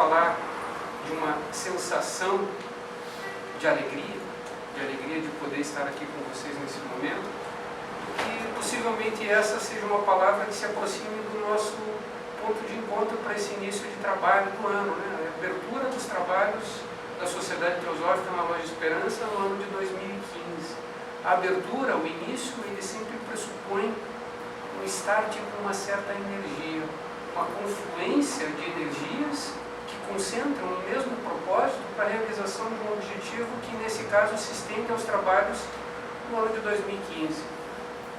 falar de uma sensação de alegria de poder estar aqui com vocês nesse momento, e possivelmente essa seja uma palavra que se aproxime do nosso ponto de encontro para esse início de trabalho do ano, né? A abertura dos trabalhos da Sociedade Teosófica na Loja Esperança no ano de 2015. A abertura, o início, ele sempre pressupõe um start com uma certa energia, uma confluência de energias que concentram no mesmo propósito para a realização de um objetivo que, nesse caso, se estende aos trabalhos no ano de 2015.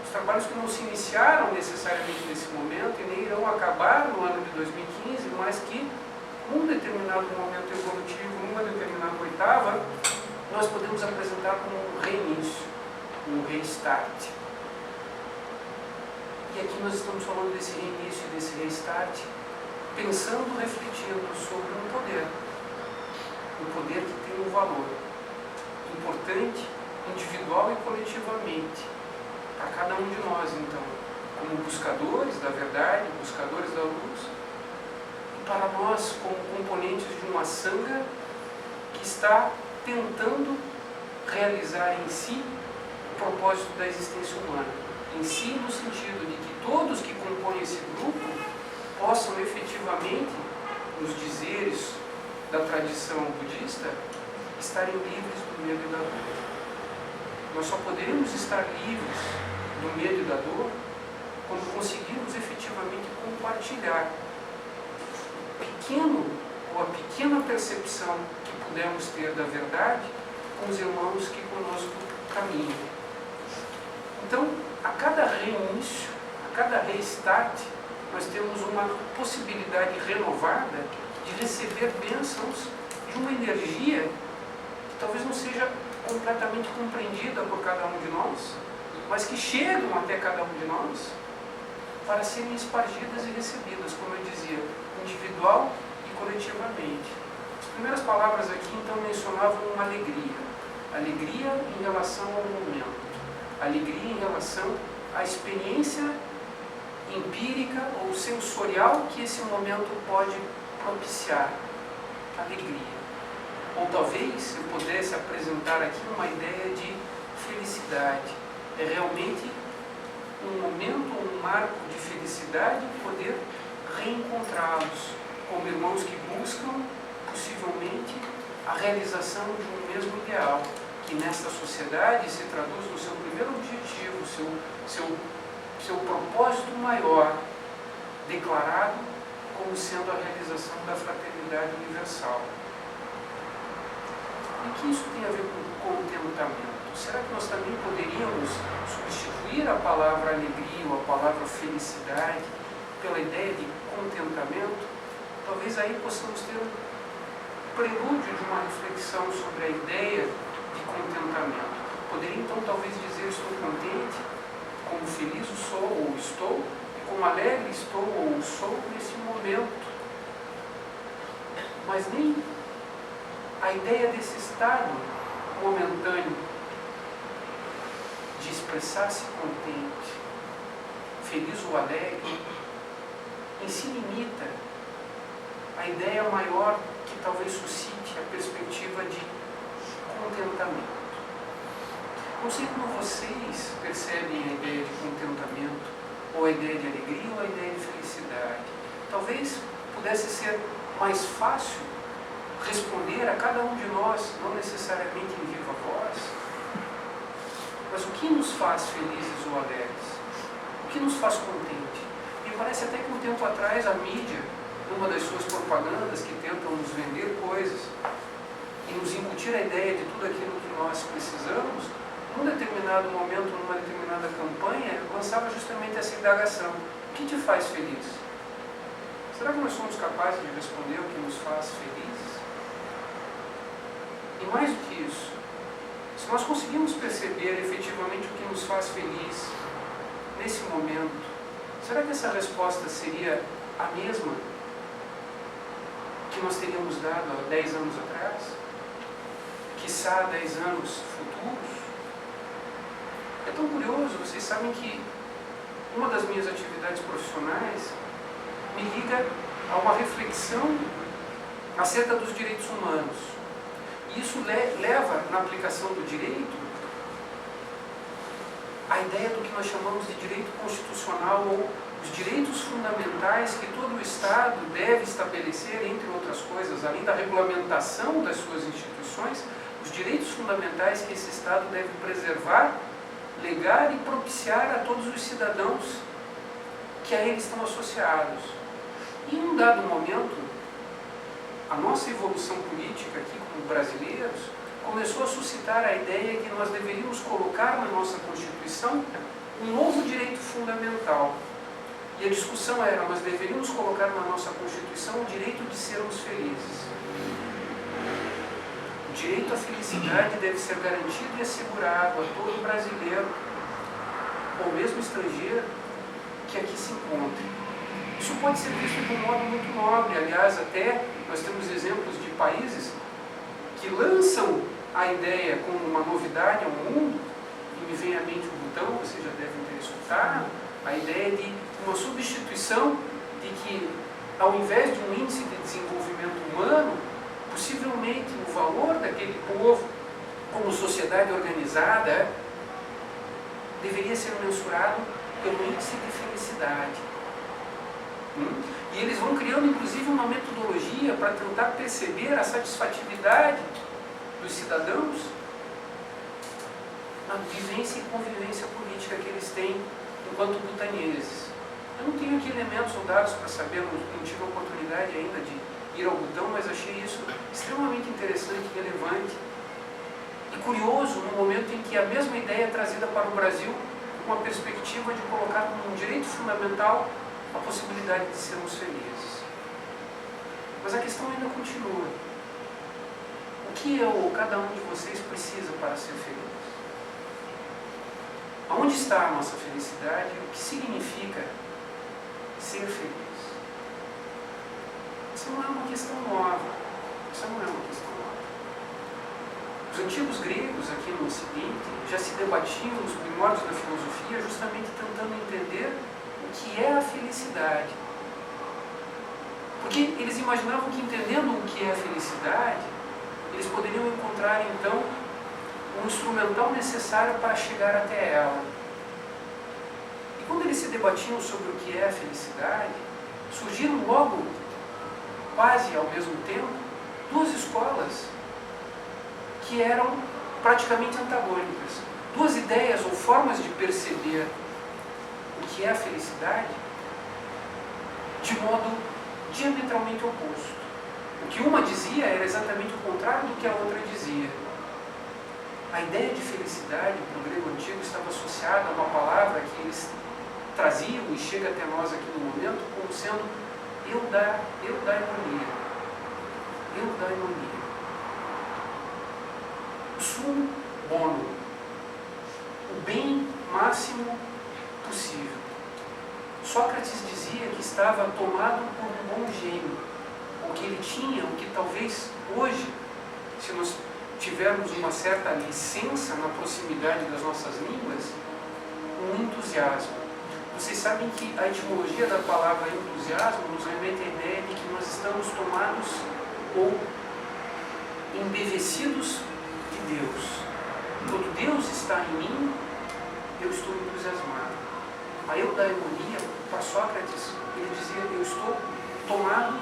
Os trabalhos que não se iniciaram necessariamente nesse momento e nem irão acabar no ano de 2015, mas que, num determinado momento evolutivo, numa determinada oitava, nós podemos apresentar como um reinício, um restart. E aqui nós estamos falando desse reinício, desse restart, pensando, refletindo sobre um poder que tem um valor importante, individual e coletivamente, para cada um de nós, então, como buscadores da verdade, buscadores da luz, e para nós como componentes de uma sanga que está tentando realizar em si o propósito da existência humana, em si no sentido de que todos que compõem esse grupo possam efetivamente, nos dizeres da tradição budista, estarem livres do medo e da dor. Nós só poderemos estar livres do medo e da dor quando conseguirmos efetivamente compartilhar o pequeno ou a pequena percepção que pudermos ter da verdade com os irmãos que conosco caminham. Então, a cada reinício, a cada restart, nós temos uma possibilidade renovada de receber bênçãos de uma energia que talvez não seja completamente compreendida por cada um de nós, mas que chegam até cada um de nós para serem espargidas e recebidas, como eu dizia, individual e coletivamente. As primeiras palavras aqui, então, mencionavam uma alegria. Alegria em relação ao momento. Alegria em relação à experiência empírica ou sensorial que esse momento pode propiciar. Alegria. Ou talvez eu pudesse apresentar aqui uma ideia de felicidade. É realmente um momento, um marco de felicidade poder reencontrá-los como irmãos que buscam, possivelmente, a realização de um mesmo ideal, que nesta sociedade se traduz no seu primeiro objetivo, seu propósito maior, declarado como sendo a realização da fraternidade universal. E o que isso tem a ver com contentamento? Será que nós também poderíamos substituir a palavra alegria ou a palavra felicidade pela ideia de contentamento? Talvez aí possamos ter um prelúdio de uma reflexão sobre a ideia de contentamento. Poderia então talvez dizer: estou contente, como feliz sou ou estou, e como alegre estou ou sou nesse momento. Mas nem a ideia desse estado momentâneo de expressar-se contente, feliz ou alegre, em si limita a ideia maior que talvez suscite a perspectiva de contentamento. Não sei como vocês percebem a ideia de contentamento, ou a ideia de alegria, ou a ideia de felicidade. Talvez pudesse ser mais fácil responder a cada um de nós, não necessariamente em viva voz, mas o que nos faz felizes ou alegres? O que nos faz contente? Me parece até que um tempo atrás a mídia, numa das suas propagandas que tentam nos vender coisas e nos incutir a ideia de tudo aquilo que nós precisamos, num determinado momento, numa determinada campanha, lançava justamente essa indagação: o que te faz feliz? Será que nós somos capazes de responder o que nos faz felizes? E mais do que isso, se nós conseguimos perceber efetivamente o que nos faz feliz nesse momento, será que essa resposta seria a mesma que nós teríamos dado há 10 anos atrás? Quiçá 10 anos futuros? É tão curioso, vocês sabem que uma das minhas atividades profissionais me liga a uma reflexão acerca dos direitos humanos. E isso leva, na aplicação do direito, a ideia do que nós chamamos de direito constitucional, ou os direitos fundamentais que todo o Estado deve estabelecer, entre outras coisas, além da regulamentação das suas instituições, os direitos fundamentais que esse Estado deve preservar, legar e propiciar a todos os cidadãos que a ele estão associados. E em um dado momento, a nossa evolução política aqui como brasileiros começou a suscitar a ideia que nós deveríamos colocar na nossa Constituição um novo direito fundamental. E a discussão era, nós deveríamos colocar na nossa Constituição o direito de sermos felizes. O direito à felicidade deve ser garantido e assegurado a todo brasileiro, ou mesmo estrangeiro, que aqui se encontre. Isso pode ser visto de um modo muito nobre. Aliás, até nós temos exemplos de países que lançam a ideia como uma novidade ao mundo, e me vem à mente o Butão, vocês já devem ter escutado, a ideia de uma substituição de que, ao invés de um índice de desenvolvimento humano, possivelmente o valor daquele povo como sociedade organizada deveria ser mensurado pelo índice de felicidade. E eles vão criando inclusive uma metodologia para tentar perceber a satisfatividade dos cidadãos na vivência e convivência política que eles têm enquanto butaneses. Eu não tenho aqui elementos ou dados para saber, não tive a oportunidade ainda de ir ao Butão, mas achei isso extremamente interessante, relevante e curioso no momento em que a mesma ideia é trazida para o Brasil com a perspectiva de colocar como um direito fundamental a possibilidade de sermos felizes. Mas a questão ainda continua. O que eu ou cada um de vocês precisa para ser feliz? Aonde está a nossa felicidade e o que significa ser feliz? Isso não é uma questão nova. Isso não é uma questão nova. Os antigos gregos aqui no Ocidente já se debatiam nos primórdios da filosofia justamente tentando entender o que é a felicidade. Porque eles imaginavam que, entendendo o que é a felicidade, eles poderiam encontrar então um instrumental necessário para chegar até ela. E quando eles se debatiam sobre o que é a felicidade, surgiram logo, quase ao mesmo tempo, duas escolas que eram praticamente antagônicas. Duas ideias ou formas de perceber o que é a felicidade de modo diametralmente oposto. O que uma dizia era exatamente o contrário do que a outra dizia. A ideia de felicidade para o grego antigo estava associada a uma palavra que eles traziam e chega até nós aqui no momento como sendo eudaimonia. Eudaimonia. O sum bono. O bem máximo possível. Sócrates dizia que estava tomado por um bom gênio, ou que ele tinha, o que talvez hoje, se nós tivermos uma certa licença na proximidade das nossas línguas, um entusiasmo. Vocês sabem que a etimologia da palavra entusiasmo nos remete à ideia de que nós estamos tomados ou embevecidos de Deus. Quando Deus está em mim, eu estou entusiasmado. A eudaimonia, para Sócrates, ele dizia: eu estou tomado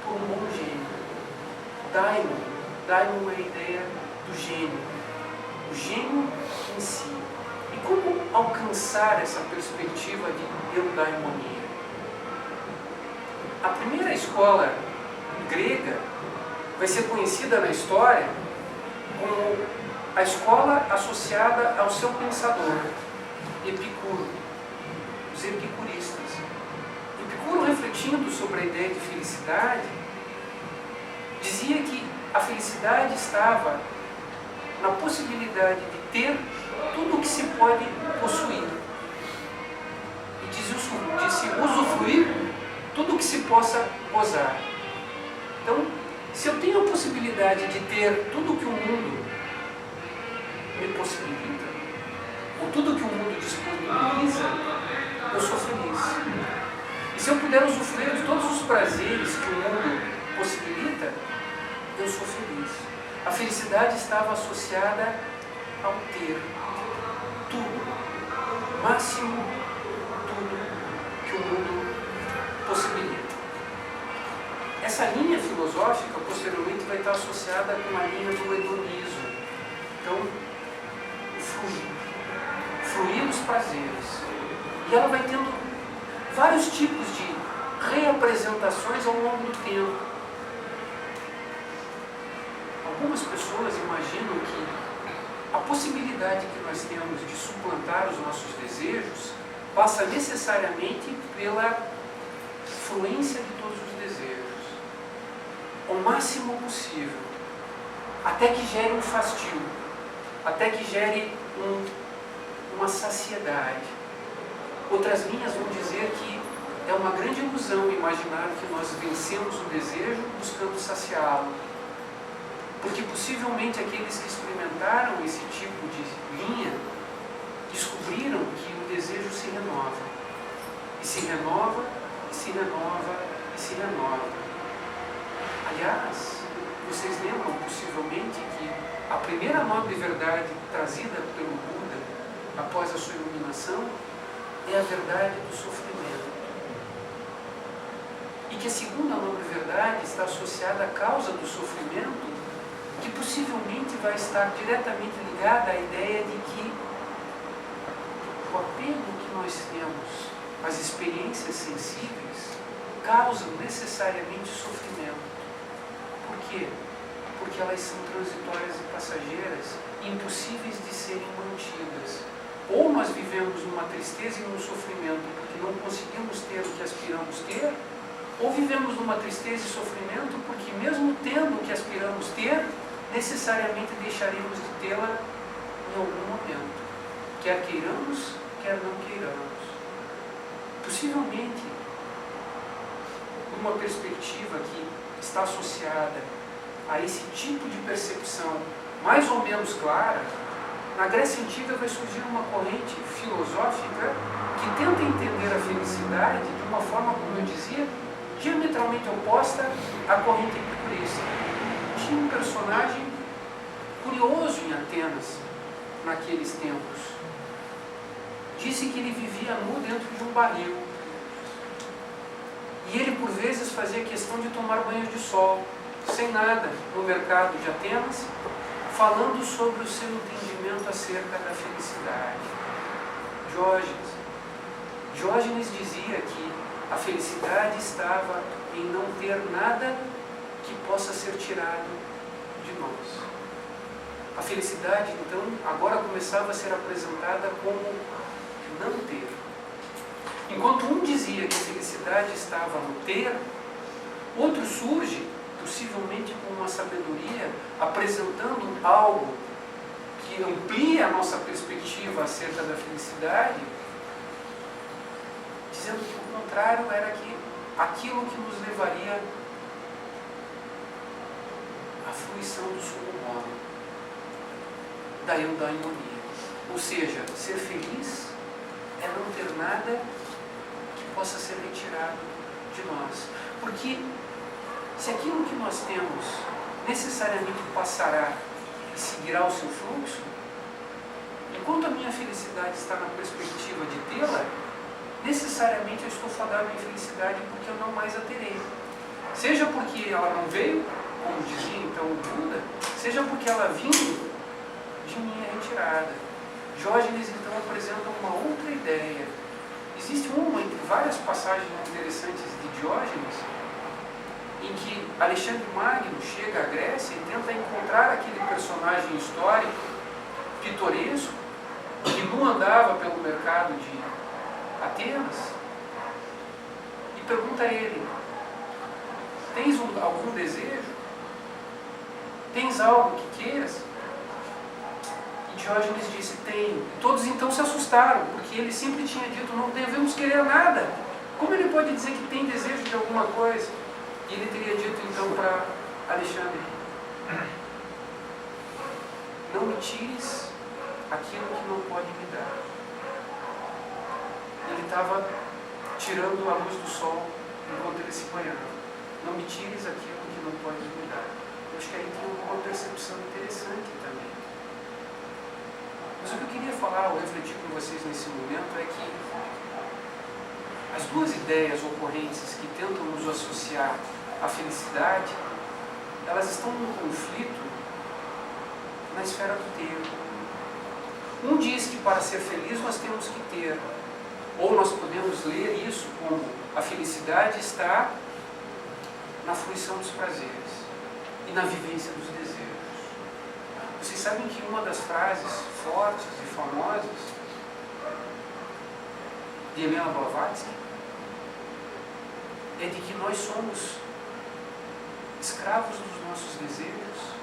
por um bom gênio. Daimon é a ideia do gênio. O gênio em si. E como alcançar essa perspectiva de eudaimonia? A primeira escola grega vai ser conhecida na história como a escola associada ao seu pensador, Epicuro, os epicuristas. Epicuro, refletindo sobre a ideia de felicidade, dizia que a felicidade estava na possibilidade de ter tudo o que se pode possuir e de se usufruir tudo o que se possa gozar. Então, se eu tenho a possibilidade de ter tudo o que o mundo me possibilita, ou tudo o que o mundo disponibiliza, eu sou feliz. E se eu puder usufruir de todos os prazeres que o mundo possibilita, eu sou feliz. A felicidade estava associada ao ter tudo, máximo tudo que o mundo possibilita. Essa linha filosófica posteriormente vai estar associada com a linha do hedonismo. Então, fluir os prazeres. E ela vai tendo vários tipos de reapresentações ao longo do tempo. Algumas pessoas imaginam que a possibilidade que nós temos de suplantar os nossos desejos passa necessariamente pela fluência de todos os desejos, o máximo possível, até que gere um fastio, até que gere uma saciedade. Outras linhas vão dizer que é uma grande ilusão imaginar que nós vencemos o desejo buscando saciá-lo, porque possivelmente aqueles que experimentaram esse tipo de linha descobriram que o desejo se renova, e se renova, e se renova, e se renova. Aliás, vocês lembram possivelmente que a primeira nobre verdade trazida pelo Buda após a sua iluminação é a verdade do sofrimento. E que a segunda nobre verdade está associada à causa do sofrimento, que possivelmente vai estar diretamente ligada à ideia de que o apego que nós temos às experiências sensíveis causam necessariamente sofrimento. Por quê? Porque elas são transitórias e passageiras, impossíveis de serem mantidas. Ou nós vivemos numa tristeza e num sofrimento porque não conseguimos ter o que aspiramos ter, ou vivemos numa tristeza e sofrimento porque mesmo tendo o que aspiramos ter, necessariamente deixaremos de tê-la em algum momento, quer queiramos, quer não queiramos. Possivelmente, uma perspectiva que está associada a esse tipo de percepção mais ou menos clara, na Grécia Antiga vai surgir uma corrente filosófica que tenta entender a felicidade de uma forma, como eu dizia, diametralmente oposta à corrente epicurista. Tinha um personagem curioso em Atenas, naqueles tempos. Disse que ele vivia nu dentro de um barril. E ele, por vezes, fazia questão de tomar banhos de sol, sem nada, no mercado de Atenas, falando sobre o seu entendimento acerca da felicidade. Diógenes dizia que a felicidade estava em não ter nada que possa ser tirado de nós. A felicidade, então, agora começava a ser apresentada como não ter. Enquanto um dizia que a felicidade estava no ter, outro surge, possivelmente com uma sabedoria, apresentando algo que amplia a nossa perspectiva acerca da felicidade, dizendo que o contrário era que aquilo que nos levaria à fruição do sumo mono, da eudaimonia. Ou seja, ser feliz é não ter nada que possa ser retirado de nós. Porque se aquilo que nós temos necessariamente passará e seguirá o seu fluxo, enquanto a minha felicidade está na perspectiva de tê-la, necessariamente eu estou fadado à infelicidade porque eu não mais a terei. Seja porque ela não veio, como dizia então o Buda, seja porque ela vindo, de mim é retirada. Diógenes então apresenta uma outra ideia. Existe uma entre várias passagens interessantes de Diógenes, em que Alexandre Magno chega à Grécia e tenta encontrar aquele personagem histórico, pitoresco, que nu andava pelo mercado de Atenas, e pergunta a ele: tens algum desejo? Tens algo que queiras? E Diógenes disse: tenho. E todos então se assustaram, porque ele sempre tinha dito: não devemos querer nada. Como ele pode dizer que tem desejo de alguma coisa? E ele teria dito então para Alexandre: não me tires aquilo que não pode me dar. Ele estava tirando a luz do sol enquanto ele se banhava. Não me tires aquilo não podes mudar. Eu acho que aí tem uma percepção interessante também. Mas o que eu queria falar, ou refletir com vocês nesse momento, é que as duas ideias ocorrentes que tentam nos associar à felicidade, elas estão num conflito na esfera do ter. Um diz que para ser feliz nós temos que ter, ou nós podemos ler isso como a felicidade está na fruição dos prazeres e na vivência dos desejos. Vocês sabem que uma das frases fortes e famosas de Helena Blavatsky é de que nós somos escravos dos nossos desejos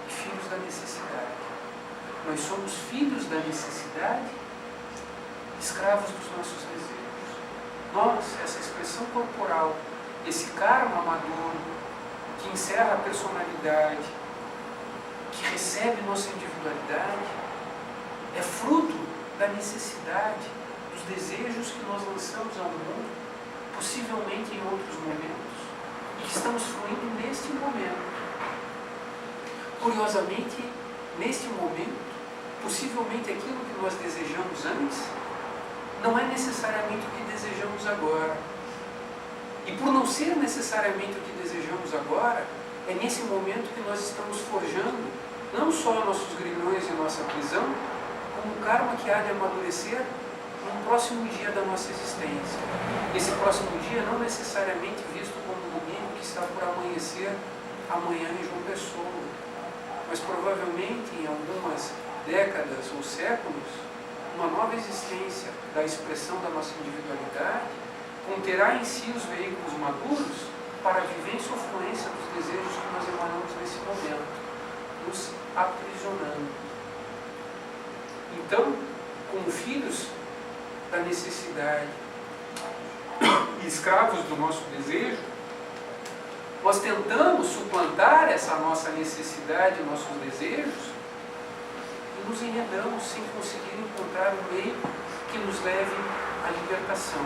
e filhos da necessidade. Nós somos filhos da necessidade, escravos dos nossos desejos. Nós, essa expressão corporal, esse karma maduro, que encerra a personalidade, que recebe nossa individualidade, é fruto da necessidade, dos desejos que nós lançamos ao mundo, possivelmente em outros momentos, e que estamos fruindo neste momento. Curiosamente, neste momento, possivelmente aquilo que nós desejamos antes não é necessariamente o que desejamos agora. E por não ser necessariamente o que desejamos agora, é nesse momento que nós estamos forjando não só nossos grilhões e nossa prisão, como o karma que há de amadurecer no próximo dia da nossa existência. Esse próximo dia não necessariamente visto como o domingo que está por amanhecer amanhã em João Pessoa, mas provavelmente em algumas décadas ou séculos, uma nova existência da expressão da nossa individualidade conterá em si os veículos maduros para a vivência ou fluência dos desejos que nós emanamos nesse momento, nos aprisionando. Então, como filhos da necessidade e escravos do nosso desejo, nós tentamos suplantar essa nossa necessidade, nossos desejos, e nos enredamos sem conseguir encontrar um meio que nos leve à libertação,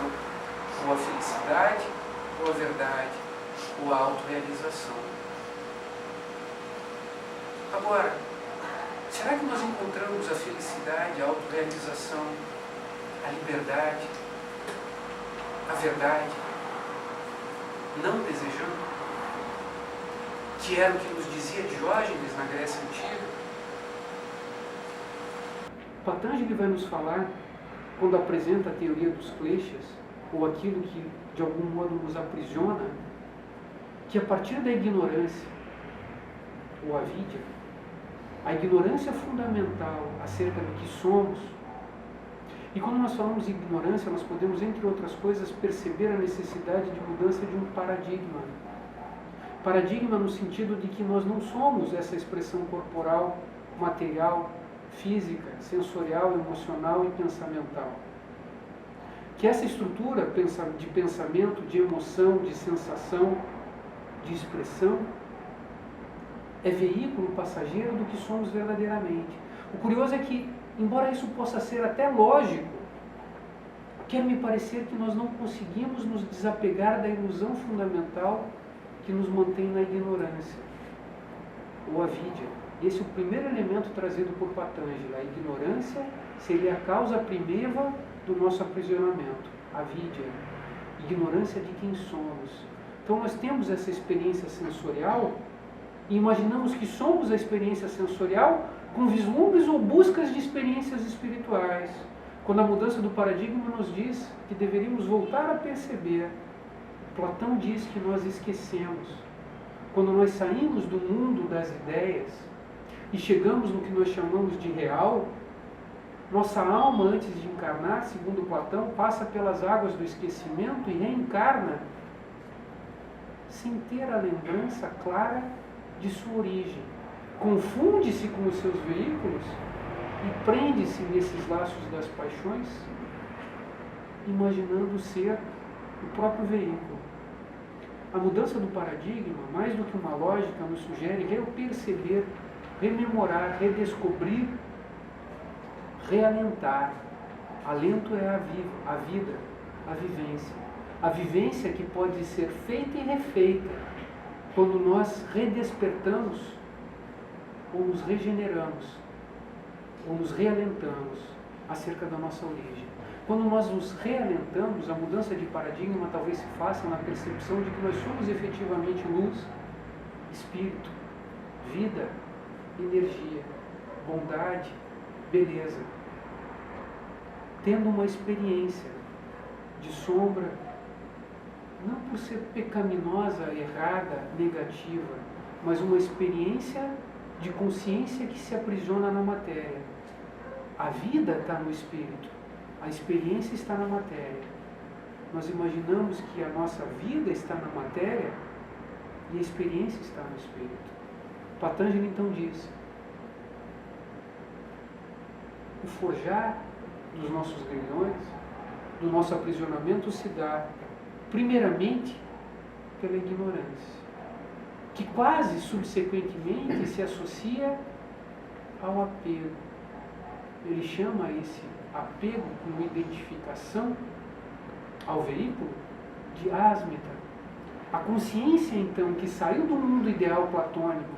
ou à felicidade, ou à verdade, ou à autorrealização. Agora, será que nós encontramos a felicidade, a autorrealização, a liberdade, a verdade, não desejando? Que era o que nos dizia Diógenes na Grécia Antiga? Patanjali vai nos falar, quando apresenta a teoria dos kleshas, ou aquilo que de algum modo nos aprisiona, que a partir da ignorância, ou avidya, a ignorância fundamental acerca do que somos, e quando nós falamos de ignorância, nós podemos, entre outras coisas, perceber a necessidade de mudança de um paradigma. Paradigma no sentido de que nós não somos essa expressão corporal, material, física, sensorial, emocional e pensamental. Que essa estrutura de pensamento, de emoção, de sensação, de expressão, é veículo passageiro do que somos verdadeiramente. O curioso é que, embora isso possa ser até lógico, quer me parecer que nós não conseguimos nos desapegar da ilusão fundamental que nos mantém na ignorância, ou avidya. Esse é o primeiro elemento trazido por Patanjali. A ignorância seria a causa primitiva do nosso aprisionamento, a avidya, ignorância de quem somos. Então nós temos essa experiência sensorial e imaginamos que somos a experiência sensorial com vislumbres ou buscas de experiências espirituais. Quando a mudança do paradigma nos diz que deveríamos voltar a perceber, Platão diz que nós esquecemos. Quando nós saímos do mundo das ideias e chegamos no que nós chamamos de real, nossa alma, antes de encarnar, segundo Platão, passa pelas águas do esquecimento e reencarna sem ter a lembrança clara de sua origem. Confunde-se com os seus veículos e prende-se nesses laços das paixões, imaginando ser o próprio veículo. A mudança do paradigma, mais do que uma lógica, nos sugere reperceber, rememorar, redescobrir, realentar. Alento é a vida, a vivência. A vivência que pode ser feita e refeita, quando nós redespertamos, ou nos regeneramos, ou nos realentamos acerca da nossa origem. Quando nós nos realentamos, a mudança de paradigma talvez se faça na percepção de que nós somos efetivamente luz, espírito, vida, energia, bondade, beleza. Tendo uma experiência de sombra, não por ser pecaminosa, errada, negativa, mas uma experiência de consciência que se aprisiona na matéria. A vida está no espírito, a experiência está na matéria. Nós imaginamos que a nossa vida está na matéria e a experiência está no espírito. Patanjali então diz: o forjar dos nossos grilhões, do nosso aprisionamento, se dá primeiramente pela ignorância, que quase subsequentemente se associa ao apego. Ele chama esse apego como identificação ao veículo de asmita. A consciência, então, que saiu do mundo ideal platônico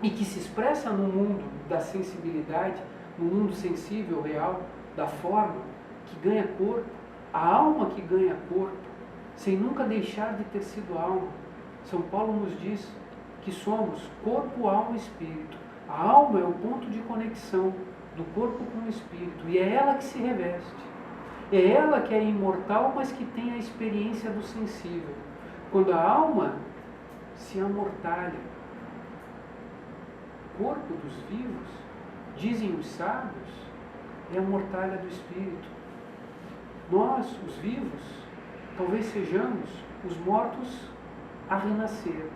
e que se expressa no mundo da sensibilidade, no mundo sensível, real, da forma, que ganha corpo, a alma que ganha corpo, sem nunca deixar de ter sido alma. São Paulo nos diz que somos corpo, alma e espírito. A alma é o ponto de conexão do corpo com o espírito, e é ela que se reveste. É ela que é imortal, mas que tem a experiência do sensível. Quando a alma se amortalha, o corpo dos vivos, dizem os sábios, é a mortalha do espírito. Nós, os vivos, talvez sejamos os mortos a renascer,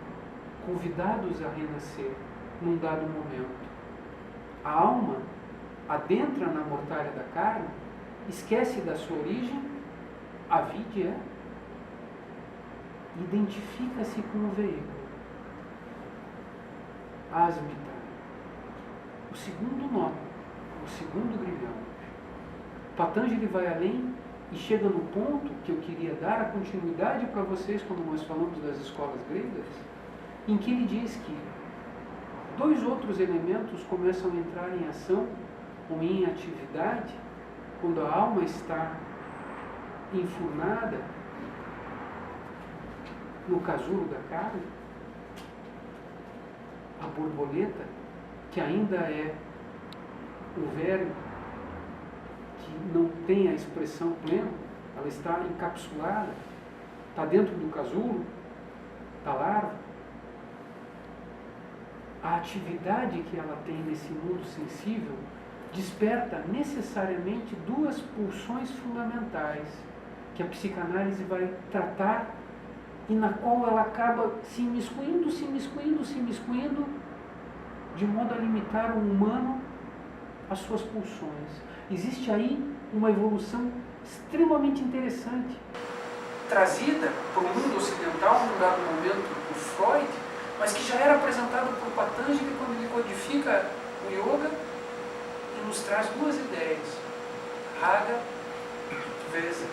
convidados a renascer num dado momento. A alma adentra na mortalha da carne, esquece da sua origem, avidya, identifica-se com o veículo. Asmita, o segundo nó, o segundo grilhão. Patanjali vai além e chega no ponto que eu queria dar a continuidade para vocês quando nós falamos das escolas gregas, em que ele diz que dois outros elementos começam a entrar em ação ou em atividade quando a alma está enfurnada no casulo da carne. A borboleta, que ainda é o verme, que não tem a expressão plena, ela está encapsulada, está dentro do casulo da larva. A atividade que ela tem nesse mundo sensível desperta necessariamente duas pulsões fundamentais que a psicanálise vai tratar e na qual ela acaba se imiscuindo, de modo a limitar o humano às suas pulsões. Existe aí uma evolução extremamente interessante, trazida para o mundo ocidental num dado momento por Freud, mas que já era apresentado por Patanjali quando ele codifica o yoga e nos traz duas ideias: raga e dvesa.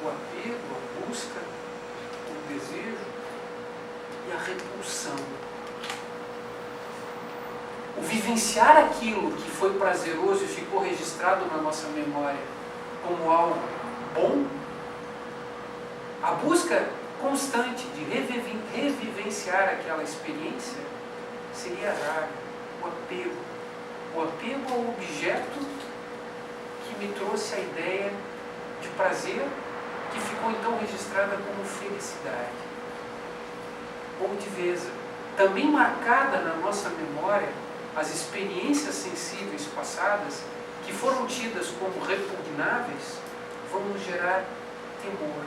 O apego, a busca, o desejo e a repulsão. O vivenciar aquilo que foi prazeroso e ficou registrado na nossa memória como algo bom, a busca constante de revivenciar aquela experiência seria raga, o apego. O apego ao objeto que me trouxe a ideia de prazer, que ficou então registrada como felicidade. Ou dvesa, também marcada na nossa memória as experiências sensíveis passadas que foram tidas como repugnáveis, vão nos gerar temor.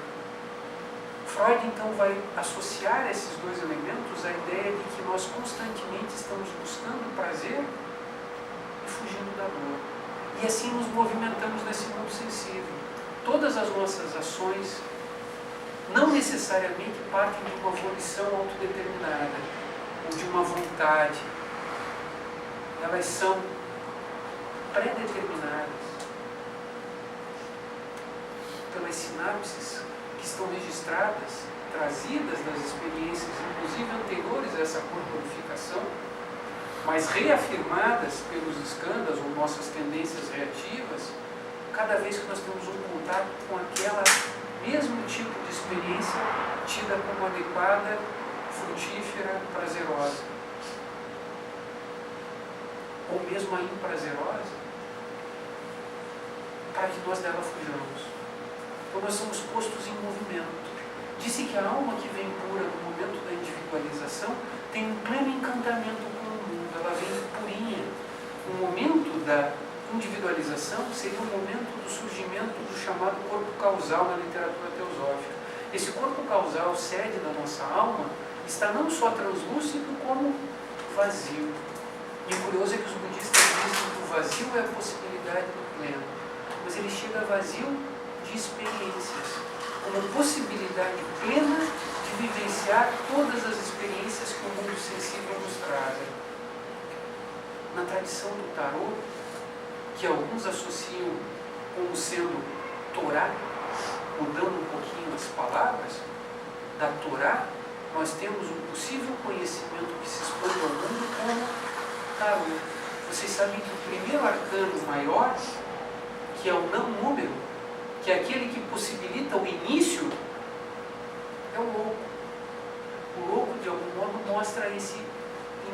Freud então vai associar esses dois elementos à ideia de que nós constantemente estamos buscando prazer e fugindo da dor. E assim nos movimentamos nesse mundo sensível. Todas as nossas ações não necessariamente partem de uma volição autodeterminada ou de uma vontade. Elas são pré-determinadas pelas sinapses que estão estão registradas, trazidas das experiências, inclusive anteriores a essa corporificação, mas reafirmadas pelos escândalos ou nossas tendências reativas, cada vez que nós temos um contato com aquela mesmo tipo de experiência tida como adequada, frutífera, prazerosa, ou mesmo a imprazerosa, para que nós dela fujamos. Então nós somos postos em movimento. Disse que a alma que vem pura no momento da individualização tem um pleno encantamento com o mundo, ela vem purinha. O momento da individualização seria o momento do surgimento do chamado corpo causal na literatura teosófica. Esse corpo causal, sede da nossa alma, está não só translúcido como vazio. E o curioso é que os budistas dizem que o vazio é a possibilidade do pleno, mas ele chega vazio de experiências, como possibilidade plena de vivenciar todas as experiências que o mundo sensível nos traz. Na tradição do tarô, que alguns associam como sendo Torá, mudando um pouquinho as palavras, da Torá, nós temos um possível conhecimento que se expande ao mundo como tarô. Vocês sabem que o primeiro arcano maior, que é o não número, que é aquele que possibilita o início, é o louco. O louco, de algum modo, mostra esse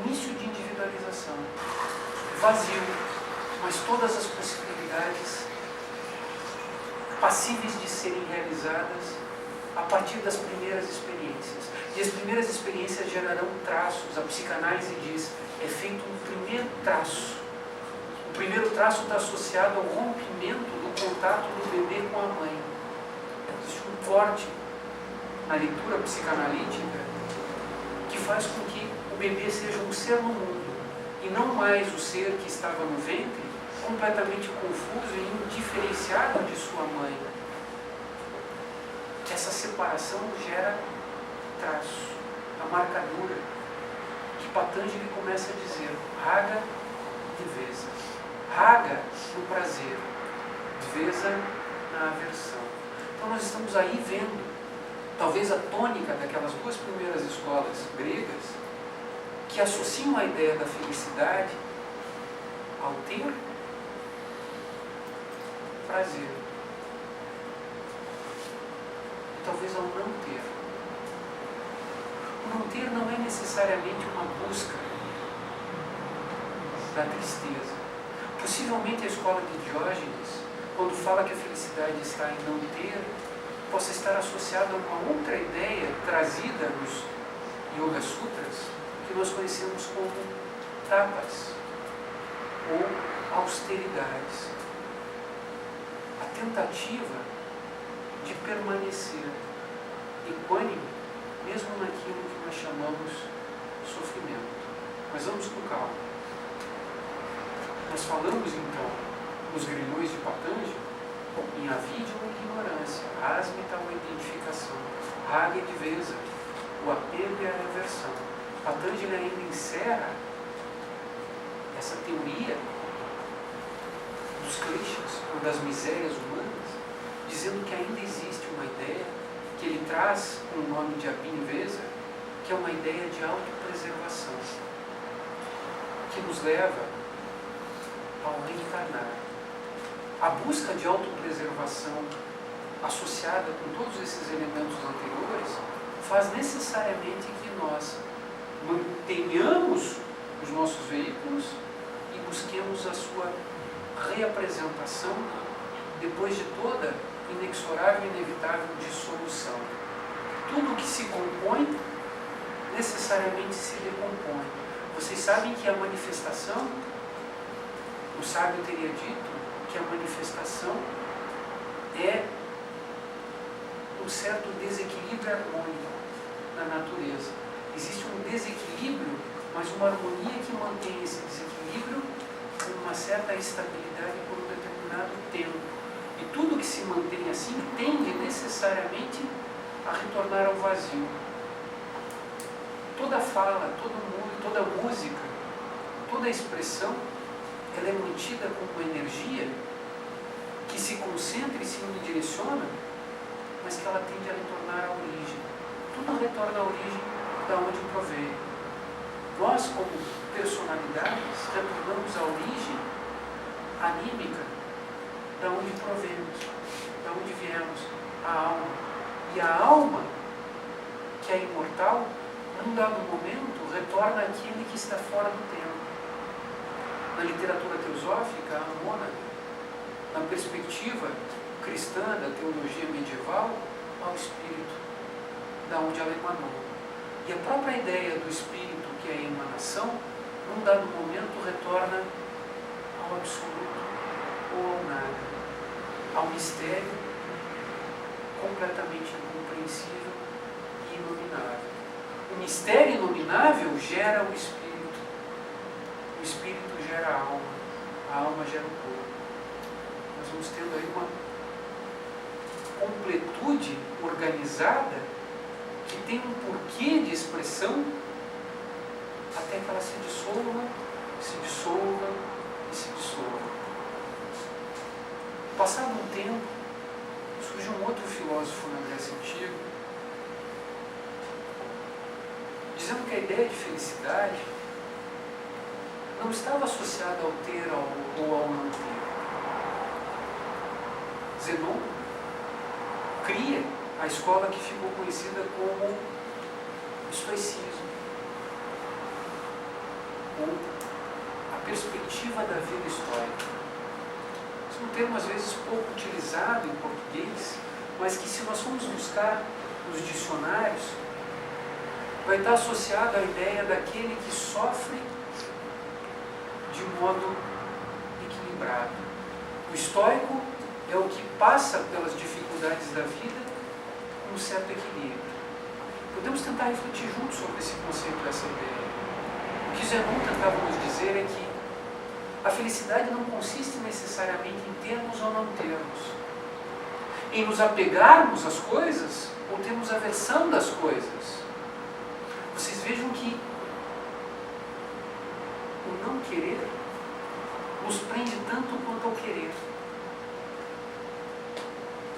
início de individualização. Vazio, mas todas as possibilidades passíveis de serem realizadas a partir das primeiras experiências. E as primeiras experiências gerarão traços. A psicanálise diz, é feito um primeiro traço. O primeiro traço está associado ao rompimento do contato do bebê com a mãe. Existe um corte na leitura psicanalítica que faz com que o bebê seja um ser no mundo e não mais o ser que estava no ventre, completamente confuso e indiferenciado de sua mãe. Essa separação gera traço, a marcadura, que Patanjali começa a dizer, raga dvesa. Raga no prazer, dvesa na aversão. Então nós estamos aí vendo, talvez a tônica daquelas duas primeiras escolas gregas, que associam a ideia da felicidade ao ter prazer, e talvez ao não ter. O não ter não é necessariamente uma busca da tristeza. Possivelmente a escola de Diógenes, quando fala que a felicidade está em não ter, possa estar associada a uma outra ideia trazida nos Yoga Sutras, que nós conhecemos como tapas, ou austeridades. A tentativa de permanecer equânime, mesmo naquilo que nós chamamos sofrimento. Mas vamos com calma. Nós falamos então nos grilhões de Patanjali em avidya ou ignorância, asmita ou identificação, raga e dvesa, o apego e a reversão. Patanjali ainda encerra essa teoria dos kleshas, ou das misérias humanas, dizendo que ainda existe uma ideia que ele traz com o nome de abhinivesa, que é uma ideia de autopreservação, que nos leva ao reencarnar. A busca de autopreservação associada com todos esses elementos anteriores faz necessariamente que nós mantenhamos os nossos veículos e busquemos a sua reapresentação depois de toda inexorável e inevitável dissolução. Tudo que se compõe necessariamente se decompõe. Vocês sabem que a manifestação, o sábio teria dito que a manifestação é um certo desequilíbrio harmônico na natureza. Existe um desequilíbrio, mas uma harmonia que mantém esse desequilíbrio com uma certa estabilidade por um determinado tempo. E tudo que se mantém assim tende necessariamente a retornar ao vazio. Toda fala, toda música, toda expressão, ela é mantida com uma energia que se concentra e se direciona, mas que ela tende a retornar à origem. Tudo retorna à origem da onde provém. Nós, como personalidades, retornamos à origem anímica da onde provemos, da onde viemos, a alma. E a alma, que é imortal, num dado momento, retorna àquele que está fora do tempo. Na literatura teosófica, a mônada, na perspectiva cristã da teologia medieval, ao espírito, da onde ela emanou. E a própria ideia do espírito, que é a emanação, num dado momento retorna ao absoluto ou ao nada, ao mistério completamente incompreensível e inominável. O mistério inominável gera o espírito gera a alma gera o corpo. Nós vamos tendo aí uma completude organizada que tem um porquê de expressão até que ela se dissolva e se dissolva. Passado um tempo, surge um outro filósofo na Grécia Antiga, dizendo que a ideia de felicidade não estava associada ao ter ou ao não ter. Zenon cria a escola que ficou conhecida como estoicismo, ou a perspectiva da vida estoica. Esse é um termo às vezes pouco utilizado em português, mas que, se nós formos buscar nos dicionários, vai estar associado à ideia daquele que sofre de modo equilibrado. O estoico é o que passa pelas dificuldades da vida com um certo equilíbrio. Podemos tentar refletir juntos sobre esse conceito, essa ideia. O que Zenon tentava nos dizer é que a felicidade não consiste necessariamente em termos ou não termos, em nos apegarmos às coisas ou termos aversão das coisas. Vocês vejam que o não querer nos prende tanto quanto ao querer.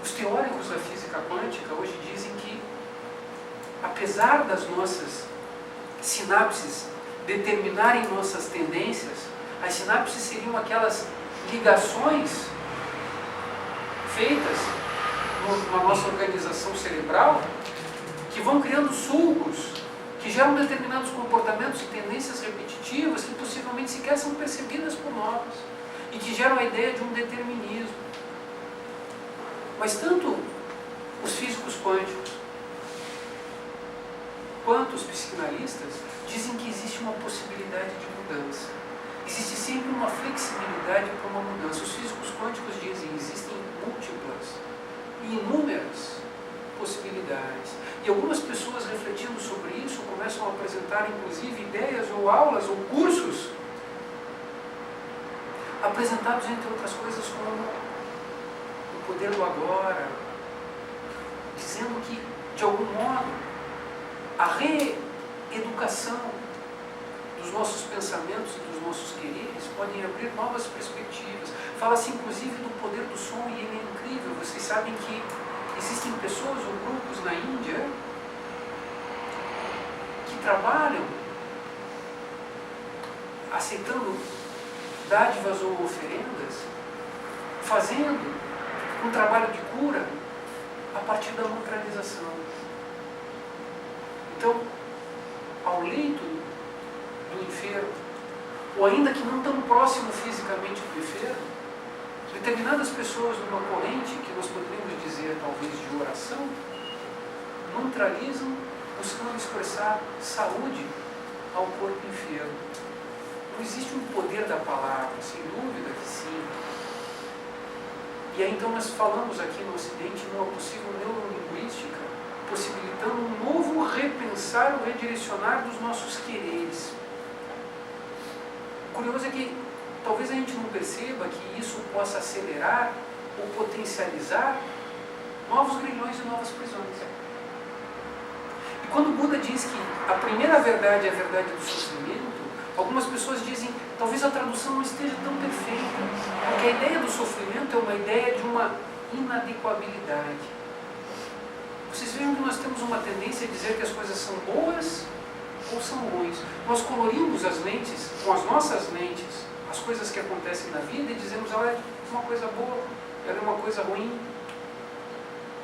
Os teóricos da física quântica hoje dizem que, apesar das nossas sinapses determinarem nossas tendências, as sinapses seriam aquelas ligações feitas na nossa organização cerebral que vão criando sulcos, que geram determinados comportamentos e tendências repetitivas que possivelmente sequer são percebidas por nós e que geram a ideia de um determinismo. Mas tanto os físicos quânticos quanto os psicanalistas dizem que existe uma possibilidade de mudança. Existe sempre uma flexibilidade para uma mudança. Os físicos quânticos dizem que existem múltiplas e inúmeras possibilidades. E algumas pessoas, refletindo sobre isso, começam a apresentar inclusive ideias ou aulas ou cursos apresentados, entre outras coisas, como o poder do agora, dizendo que, de algum modo, a reeducação dos nossos pensamentos e dos nossos quereres podem abrir novas perspectivas. Fala-se inclusive do poder do som, e ele é incrível. Vocês sabem que existem pessoas ou grupos na Índia que trabalham aceitando dádivas ou oferendas, fazendo um trabalho de cura a partir da mantralização. Então, ao leito do enfermo, ou ainda que não tão próximo fisicamente do enfermo, determinadas pessoas numa corrente que nós poderíamos dizer talvez de oração, mantralizam buscando expressar saúde ao corpo enfermo. Não existe um poder da palavra, sem dúvida que sim. E aí então nós falamos aqui no Ocidente numa possível neurolinguística, possibilitando um novo repensar ou redirecionar dos nossos quereres. O curioso é que talvez a gente não perceba que isso possa acelerar ou potencializar novos grilhões e novas prisões. E quando Buda diz que a primeira verdade é a verdade do sofrimento, algumas pessoas dizem, talvez a tradução não esteja tão perfeita, porque a ideia do sofrimento é uma ideia de uma inadequabilidade. temos uma tendência a dizer que as coisas são boas ou são ruins. Nós colorimos as lentes, com as nossas lentes, as coisas que acontecem na vida e dizemos, ela é uma coisa boa, ela é uma coisa ruim.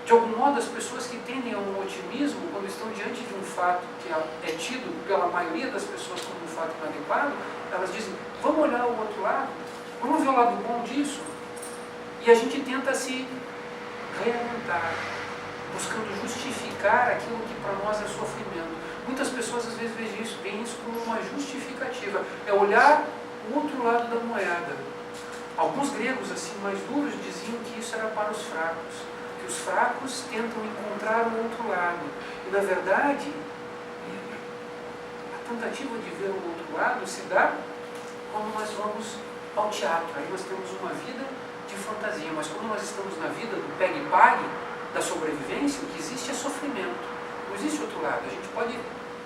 De algum modo, as pessoas que tendem a um otimismo, quando estão diante de um fato que é tido pela maioria das pessoas como um fato inadequado, elas dizem, vamos olhar o outro lado, vamos ver o lado bom disso. E a gente tenta se realimentar, buscando justificar aquilo que para nós é sofrimento. Muitas pessoas às vezes veem isso como uma justificativa, é olhar o outro lado da moeda. Alguns gregos assim mais duros diziam que isso era para os fracos, que os fracos tentam encontrar o outro lado. E na verdade, a tentativa de ver o outro lado se dá quando nós vamos ao teatro. Aí nós temos uma vida de fantasia, mas quando nós estamos na vida do pegue e pague, da sobrevivência, o que existe é sofrimento. Não existe outro lado. A gente pode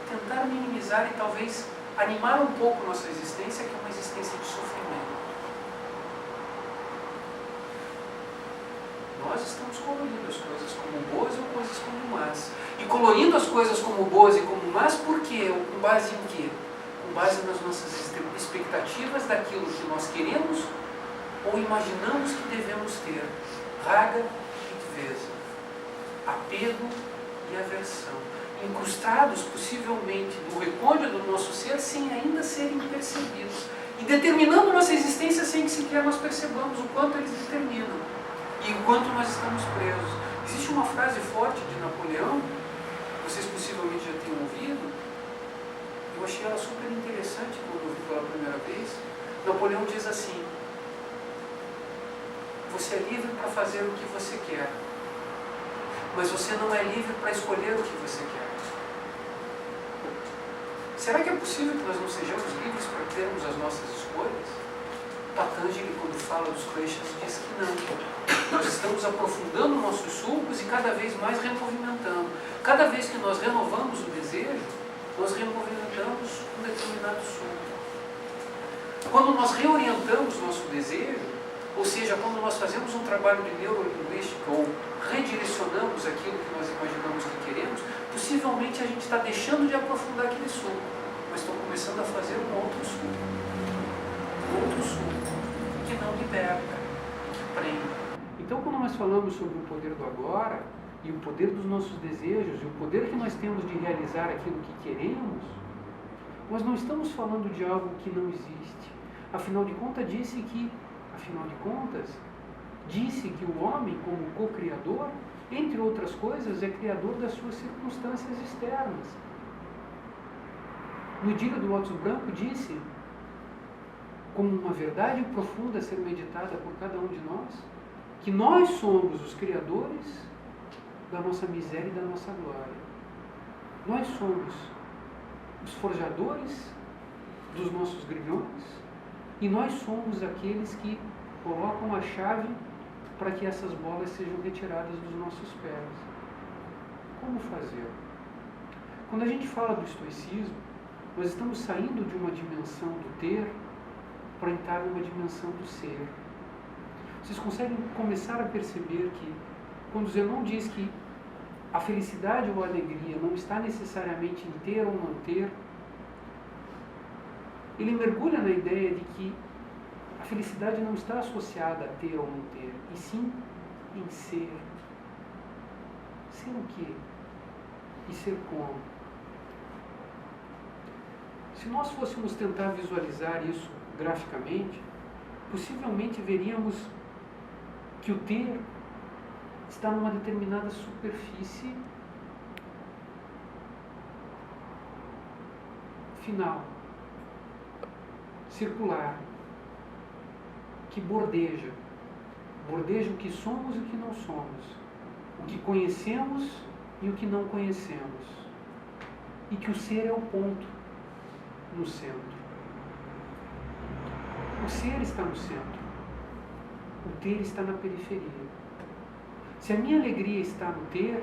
tentar minimizar e talvez animar um pouco nossa existência, que é uma existência de sofrimento. Nós estamos colorindo as coisas como boas ou coisas como más. E colorindo as coisas como boas e como más, por quê? Com base em quê? Com base nas nossas expectativas daquilo que nós queremos ou imaginamos que devemos ter. Raga e dvesa. Apego e aversão. Incrustados possivelmente no recôndito do nosso ser sem ainda serem percebidos. E determinando nossa existência sem que sequer nós percebamos o quanto eles determinam. E o quanto nós estamos presos. Existe uma frase forte de Napoleão, vocês possivelmente já tenham ouvido, eu achei ela super interessante quando ouvi pela primeira vez. Napoleão diz assim, você é livre para fazer o que você quer, mas você não é livre para escolher o que você quer. Será que é possível que nós não sejamos livres para termos as nossas escolhas? Patanjali, quando fala dos kleshas, diz que não. Nós estamos aprofundando nossos sulcos e cada vez mais removimentando. Cada vez que nós renovamos o desejo, nós removimentamos um determinado sulco. Quando nós reorientamos nosso desejo, ou seja, quando nós fazemos um trabalho de neurolinguística ou redirecionamos aquilo que nós imaginamos que queremos, possivelmente a gente está deixando de aprofundar aquele sulco, mas estamos começando a fazer um outro sulco. Um outro sulco que não liberta, que prende. Então, quando nós falamos sobre o poder do agora, e o poder dos nossos desejos, e o poder que nós temos de realizar aquilo que queremos, nós não estamos falando de algo que não existe. Afinal de contas, disse que o homem, como co-criador, entre outras coisas, é criador das suas circunstâncias externas. No Idílio do Lótus Branco disse, como uma verdade profunda a ser meditada por cada um de nós, que nós somos os criadores da nossa miséria e da nossa glória. Nós somos os forjadores dos nossos grilhões e nós somos aqueles que colocam a chave para que essas bolas sejam retiradas dos nossos pés. Como fazer? Quando a gente fala do estoicismo, nós estamos saindo de uma dimensão do ter para entrar numa dimensão do ser. Vocês conseguem começar a perceber que, quando Zenon diz que a felicidade ou a alegria não está necessariamente em ter ou não ter, ele mergulha na ideia de que a felicidade não está associada a ter ou não ter, e sim em ser. Ser o quê? E ser como? Se nós fôssemos tentar visualizar isso graficamente, possivelmente veríamos que o ter está numa determinada superfície final, circular, que bordeja o que somos e o que não somos, o que conhecemos e o que não conhecemos, e que o ser é o ponto no centro. O ser está no centro, o ter está na periferia. Se a minha alegria está no ter,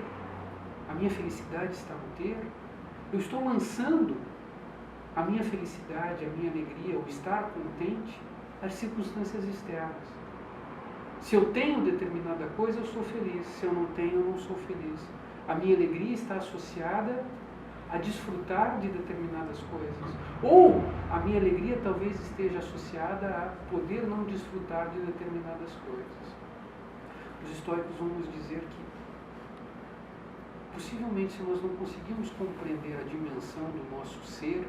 a minha felicidade está no ter, eu estou lançando a minha felicidade, a minha alegria, o estar contente, às circunstâncias externas. Se eu tenho determinada coisa, eu sou feliz. Se eu não tenho, eu não sou feliz. a minha alegria está associada a desfrutar de determinadas coisas. Ou a minha alegria talvez esteja associada a poder não desfrutar de determinadas coisas. Os estoicos vão nos dizer que, possivelmente, se nós não conseguirmos compreender a dimensão do nosso ser,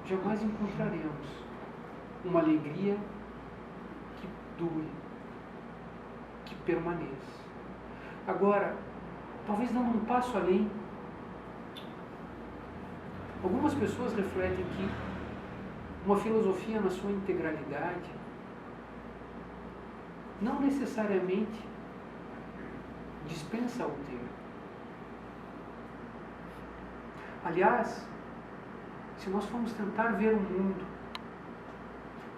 jamais encontraremos uma alegria que dure, que permaneça. Agora, talvez dando um passo além, algumas pessoas refletem que uma filosofia na sua integralidade não necessariamente dispensa o ter. Aliás, se nós formos tentar ver o mundo,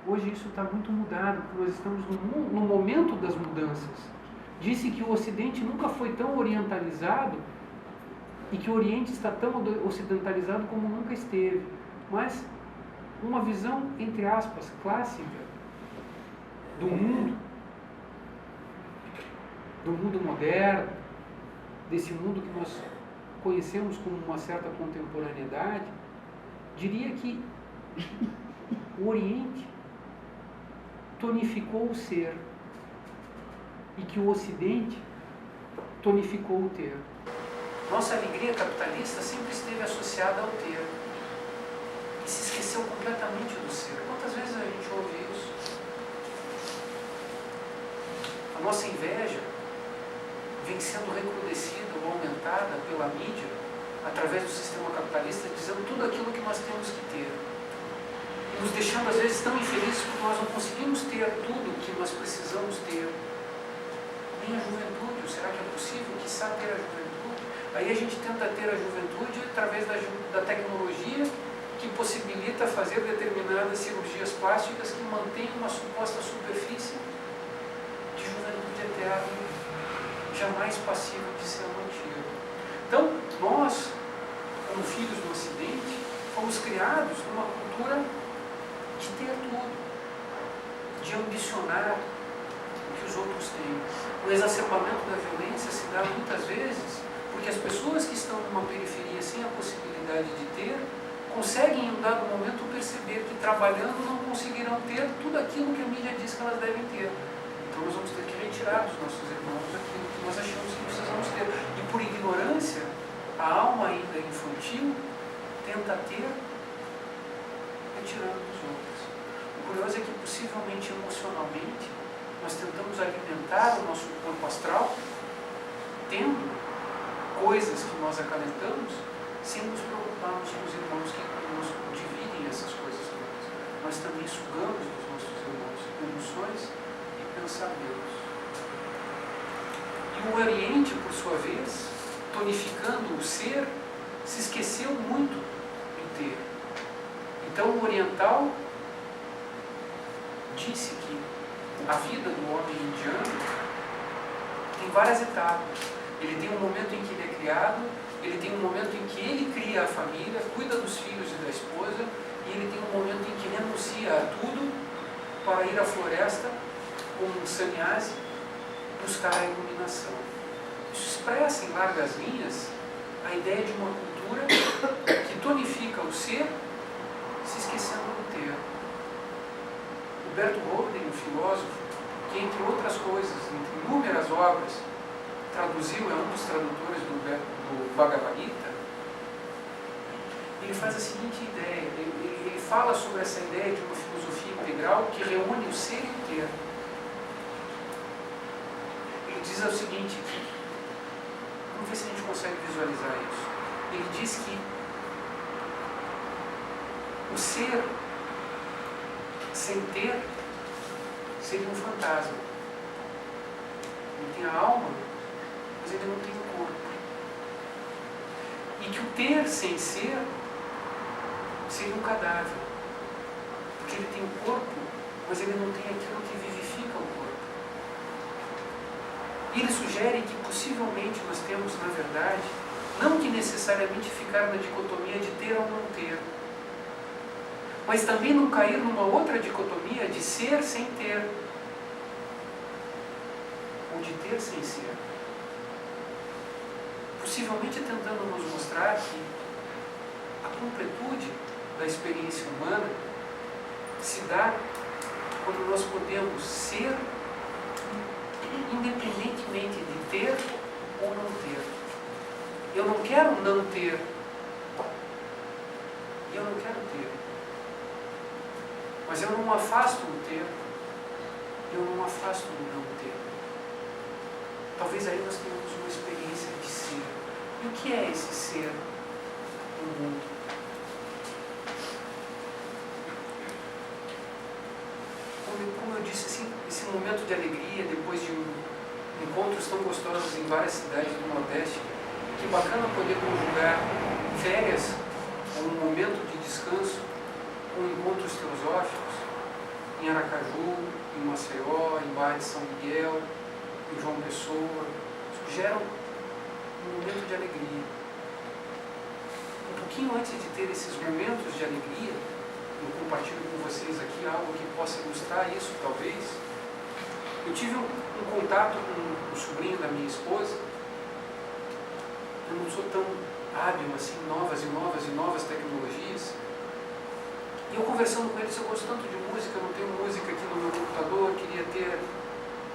hoje isso está muito mudado, porque nós estamos no momento das mudanças. Disse que o Ocidente nunca foi tão orientalizado e que o Oriente está tão ocidentalizado como nunca esteve. Mas uma visão, entre aspas, clássica do mundo moderno, desse mundo que nós conhecemos como uma certa contemporaneidade, diria que o Oriente tonificou o ser e que o Ocidente tonificou o ter. Nossa alegria capitalista sempre esteve associada ao ter e se esqueceu completamente do ser. Quantas vezes a gente ouve isso? A nossa inveja vem sendo recrudescida ou aumentada pela mídia através do sistema capitalista, dizendo tudo aquilo que nós temos que ter. E nos deixando às vezes tão infelizes porque nós não conseguimos ter tudo o que nós precisamos ter. Nem a juventude, será que é possível, quiçá, ter a juventude? Aí a gente tenta ter a juventude através da tecnologia que possibilita fazer determinadas cirurgias plásticas que mantêm uma suposta superfície de juventude eterna, jamais passível de ser mantida. Então, nós, como filhos do Ocidente, fomos criados numa cultura de ter tudo, de ambicionar o que os outros têm. O exacerbamento da violência se dá muitas vezes porque as pessoas que estão numa periferia sem a possibilidade de ter, conseguem em um dado momento perceber que trabalhando não conseguirão ter tudo aquilo que a mídia diz que elas devem ter. Então nós vamos ter que retirar dos nossos irmãos aquilo que nós achamos que precisamos ter. E por ignorância, a alma ainda infantil tenta ter, retirando dos outros. O curioso é que possivelmente emocionalmente nós tentamos alimentar o nosso corpo astral tendo coisas que nós acalentamos sem nos preocuparmos com os irmãos que conosco dividem essas coisas todas. Nós também sugamos dos nossos irmãos emoções e pensamentos. E o Oriente, por sua vez, tonificando o ser, se esqueceu muito do ter. Então o oriental disse que a vida do homem indiano tem várias etapas. Ele tem um momento em que ele é criado, ele tem um momento em que ele cria a família, cuida dos filhos e da esposa, e ele tem um momento em que renuncia a tudo para ir à floresta, como um sannyasi, buscar a iluminação. Isso expressa em largas linhas a ideia de uma cultura que tonifica o ser, se esquecendo do ter. O Bertolt Holden, um filósofo, que entre outras coisas, entre inúmeras obras, traduziu, é um dos tradutores do Bhagavad Gita, ele faz a seguinte ideia, ele fala sobre essa ideia de uma filosofia integral que reúne o ser e o ter. Ele diz o seguinte, vamos ver se a gente consegue visualizar isso. Ele diz que o ser sem ter seria um fantasma. Ele tem a alma, mas ele não tem o corpo. E que o ter sem ser seria um cadáver. Porque ele tem o corpo, mas ele não tem aquilo que vivifica o corpo. E ele sugere que possivelmente nós temos, na verdade, não que necessariamente ficar na dicotomia de ter ou não ter, mas também não cair numa outra dicotomia de ser sem ter, ou de ter sem ser. possivelmente tentando nos mostrar que a completude da experiência humana se dá quando nós podemos ser independentemente de ter ou não ter. Eu não quero não ter. Eu não quero ter. Mas eu não afasto o ter. Eu não afasto o não ter. Talvez aí nós tenhamos uma experiência de ser. E o que é esse ser no mundo? Como eu disse, assim, esse momento de alegria, depois de encontros tão gostosos em várias cidades do Nordeste, que bacana poder conjugar férias, um momento de descanso, com encontros filosóficos, em Aracaju, em Maceió, em Barra de São Miguel, em João Pessoa. Isso gera um momento de alegria. Um pouquinho antes de ter esses momentos de alegria, eu compartilho com vocês aqui algo que possa ilustrar isso, talvez. Eu tive um contato com o sobrinho da minha esposa. Eu não sou tão hábil assim, novas tecnologias. E eu conversando com ele, eu gosto tanto de música, eu não tenho música aqui no meu computador, queria ter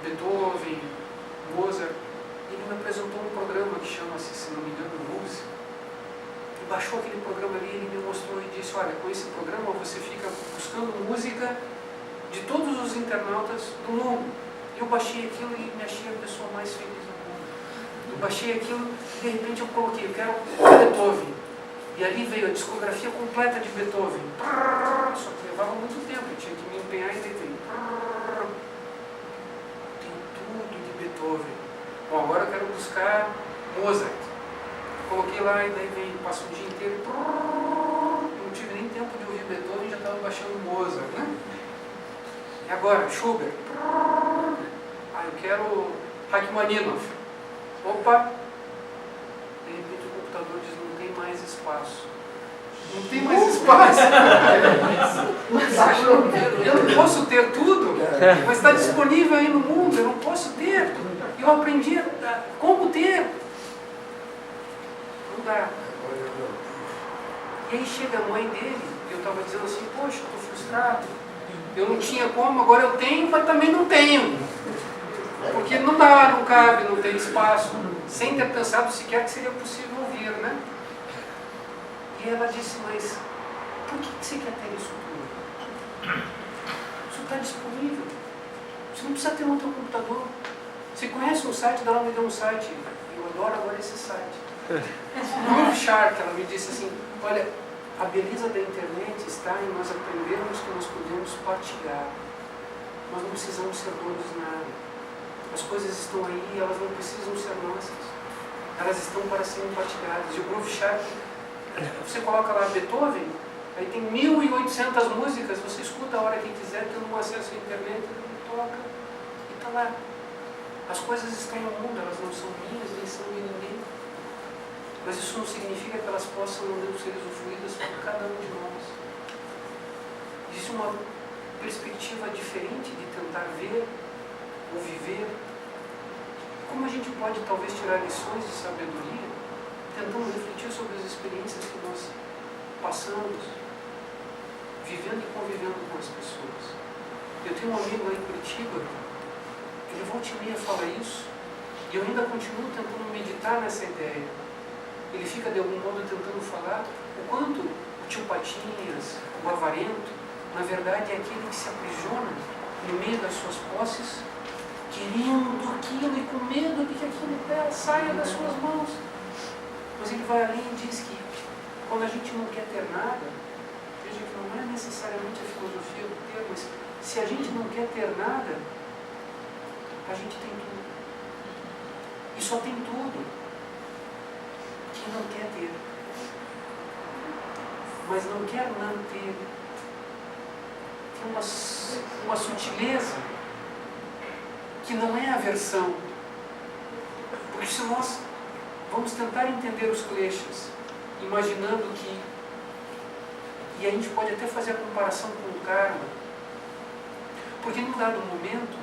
Beethoven, Mozart. Ele me apresentou um programa que chama-se, se não me engano, Música. E baixou aquele programa ali, ele me mostrou e disse, olha, com esse programa você fica buscando música de todos os internautas do mundo. E eu baixei aquilo e me achei a pessoa mais feliz do mundo. Eu baixei aquilo e de repente eu coloquei, eu quero Beethoven. E ali veio a discografia completa de Beethoven. Só que levava muito tempo, eu tinha que me empenhar e daí tem tudo de Beethoven. Bom, agora eu quero buscar Mozart. Coloquei lá e daí vem, passa o dia inteiro e não tive nem tempo de ouvir Beethoven, já estava baixando Mozart, né? E agora, Schubert. Eu quero Rachmaninoff. Opa! De repente o computador diz, não tem mais espaço. Não tem mais espaço. Eu não posso ter tudo, mas está disponível aí no mundo, eu não posso ter. Eu aprendi como ter. Não dá. E aí chega a mãe dele, e eu estava dizendo assim, poxa, eu estou frustrado. Eu não tinha como, agora eu tenho, mas também não tenho. Porque não dá, não cabe, não tem espaço. Sem ter pensado sequer que seria possível ouvir, né? E ela disse, mas por que você quer ter isso tudo? Isso está disponível. Você não precisa ter no teu computador. Você conhece um site, ela me deu um site. Eu adoro agora esse site. Groove Shark, ela me disse assim, olha, a beleza da internet está em nós aprendermos que nós podemos partilhar. Nós não precisamos ser donos de nada. As coisas estão aí, elas não precisam ser nossas. Elas estão para serem partilhadas. E o Groove Shark, você coloca lá Beethoven, aí tem 1.800 músicas, você escuta a hora que quiser, tendo um acesso à internet, ele toca e está lá. As coisas estão no mundo, elas não são minhas, nem são de ninguém. Mas isso não significa que elas possam não ser usufruídas por cada um de nós. Existe uma perspectiva diferente de tentar ver ou viver. Como a gente pode talvez tirar lições de sabedoria, tentando refletir sobre as experiências que nós passamos, vivendo e convivendo com as pessoas. Eu tenho um amigo lá em Curitiba, ele volta e meia fala isso, e eu ainda continuo tentando meditar nessa ideia. Ele fica de algum modo tentando falar o quanto o tio Patinhas, o avarento, na verdade é aquele que se aprisiona no meio das suas posses, querendo aquilo e com medo de que aquilo saia das suas mãos. Mas ele vai além e diz que quando a gente não quer ter nada, veja que não é necessariamente a filosofia do ter, mas se a gente não quer ter nada, a gente tem tudo. E só tem tudo quem não quer ter. Mas não quer não ter. Tem uma sutileza que não é aversão. Porque se nós vamos tentar entender os kleshas, imaginando que, e a gente pode até fazer a comparação com o karma, porque num dado momento,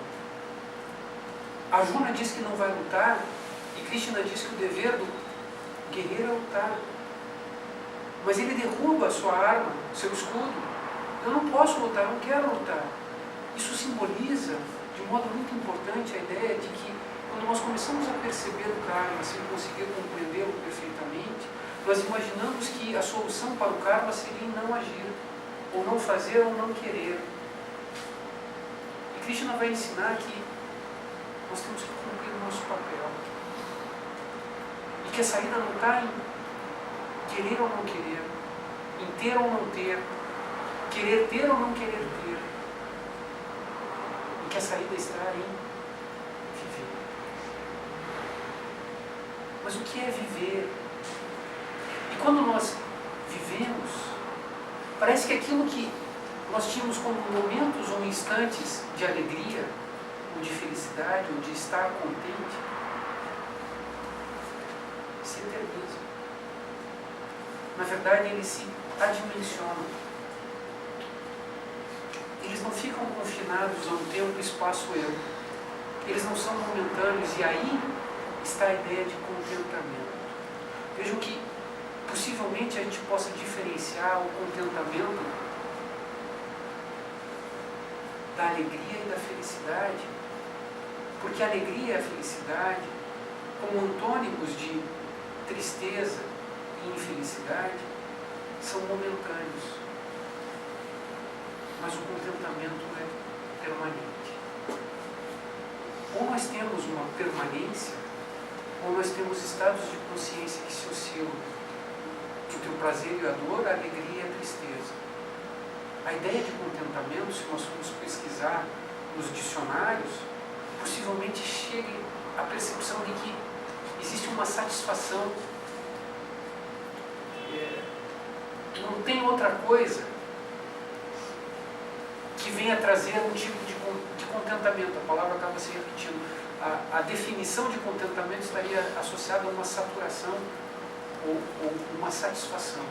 Arjuna diz que não vai lutar, e Krishna diz que o dever Guerreiro é lutar. Mas ele derruba a sua arma, seu escudo. Eu não posso lutar, eu não quero lutar. Isso simboliza, de um modo muito importante, a ideia de que quando nós começamos a perceber o karma sem conseguir compreendê-lo perfeitamente, nós imaginamos que a solução para o karma seria em não agir, ou não fazer, ou não querer. E Krishna vai ensinar que nós temos que cumprir o nosso papel. E que a saída não está em querer ou não querer, em ter ou não ter, querer ter ou não querer ter. E que a saída está em viver. Mas o que é viver? E quando nós vivemos, parece que aquilo que nós tínhamos como momentos ou instantes de alegria, ou de felicidade, ou de estar contente, se eterniza. Na verdade, eles se adimensionam. Eles não ficam confinados a um tempo, espaço, eu. Eles não são momentâneos, e aí está a ideia de contentamento. Vejam que possivelmente a gente possa diferenciar o contentamento da alegria e da felicidade, porque a alegria e a felicidade, como antônimos de tristeza e infelicidade, são momentâneos, mas o contentamento é permanente. Ou nós temos uma permanência, ou nós temos estados de consciência que se oscilam entre o prazer e a dor, a alegria e a tristeza. A ideia de contentamento, se nós formos pesquisar nos dicionários, possivelmente chegue à percepção de que existe uma satisfação. Não tem outra coisa que venha trazer um tipo de contentamento. A palavra acaba se repetindo. A definição de contentamento estaria associada a uma saturação ou uma satisfação.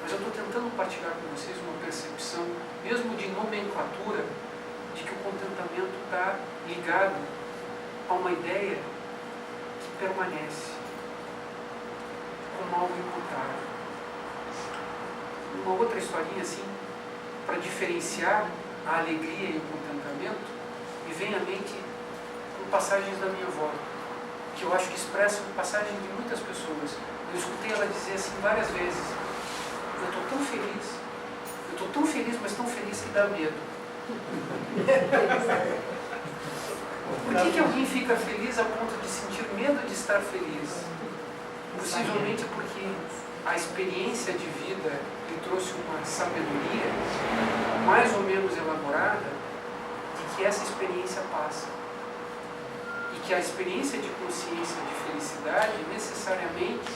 Mas eu estou tentando partilhar com vocês uma percepção, mesmo de nomenclatura, de que o contentamento está ligado a uma ideia que permanece como algo imutável. Uma outra historinha assim, para diferenciar a alegria e o contentamento, me vem à mente passagens da minha avó, que eu acho que expressam passagem de muitas pessoas. Eu escutei ela dizer assim várias vezes: eu estou tão feliz, mas tão feliz que dá medo. Por que alguém fica feliz a ponto de sentir medo de estar feliz? Possivelmente porque a experiência de vida lhe trouxe uma sabedoria mais ou menos elaborada de que essa experiência passa. E que a experiência de consciência de felicidade necessariamente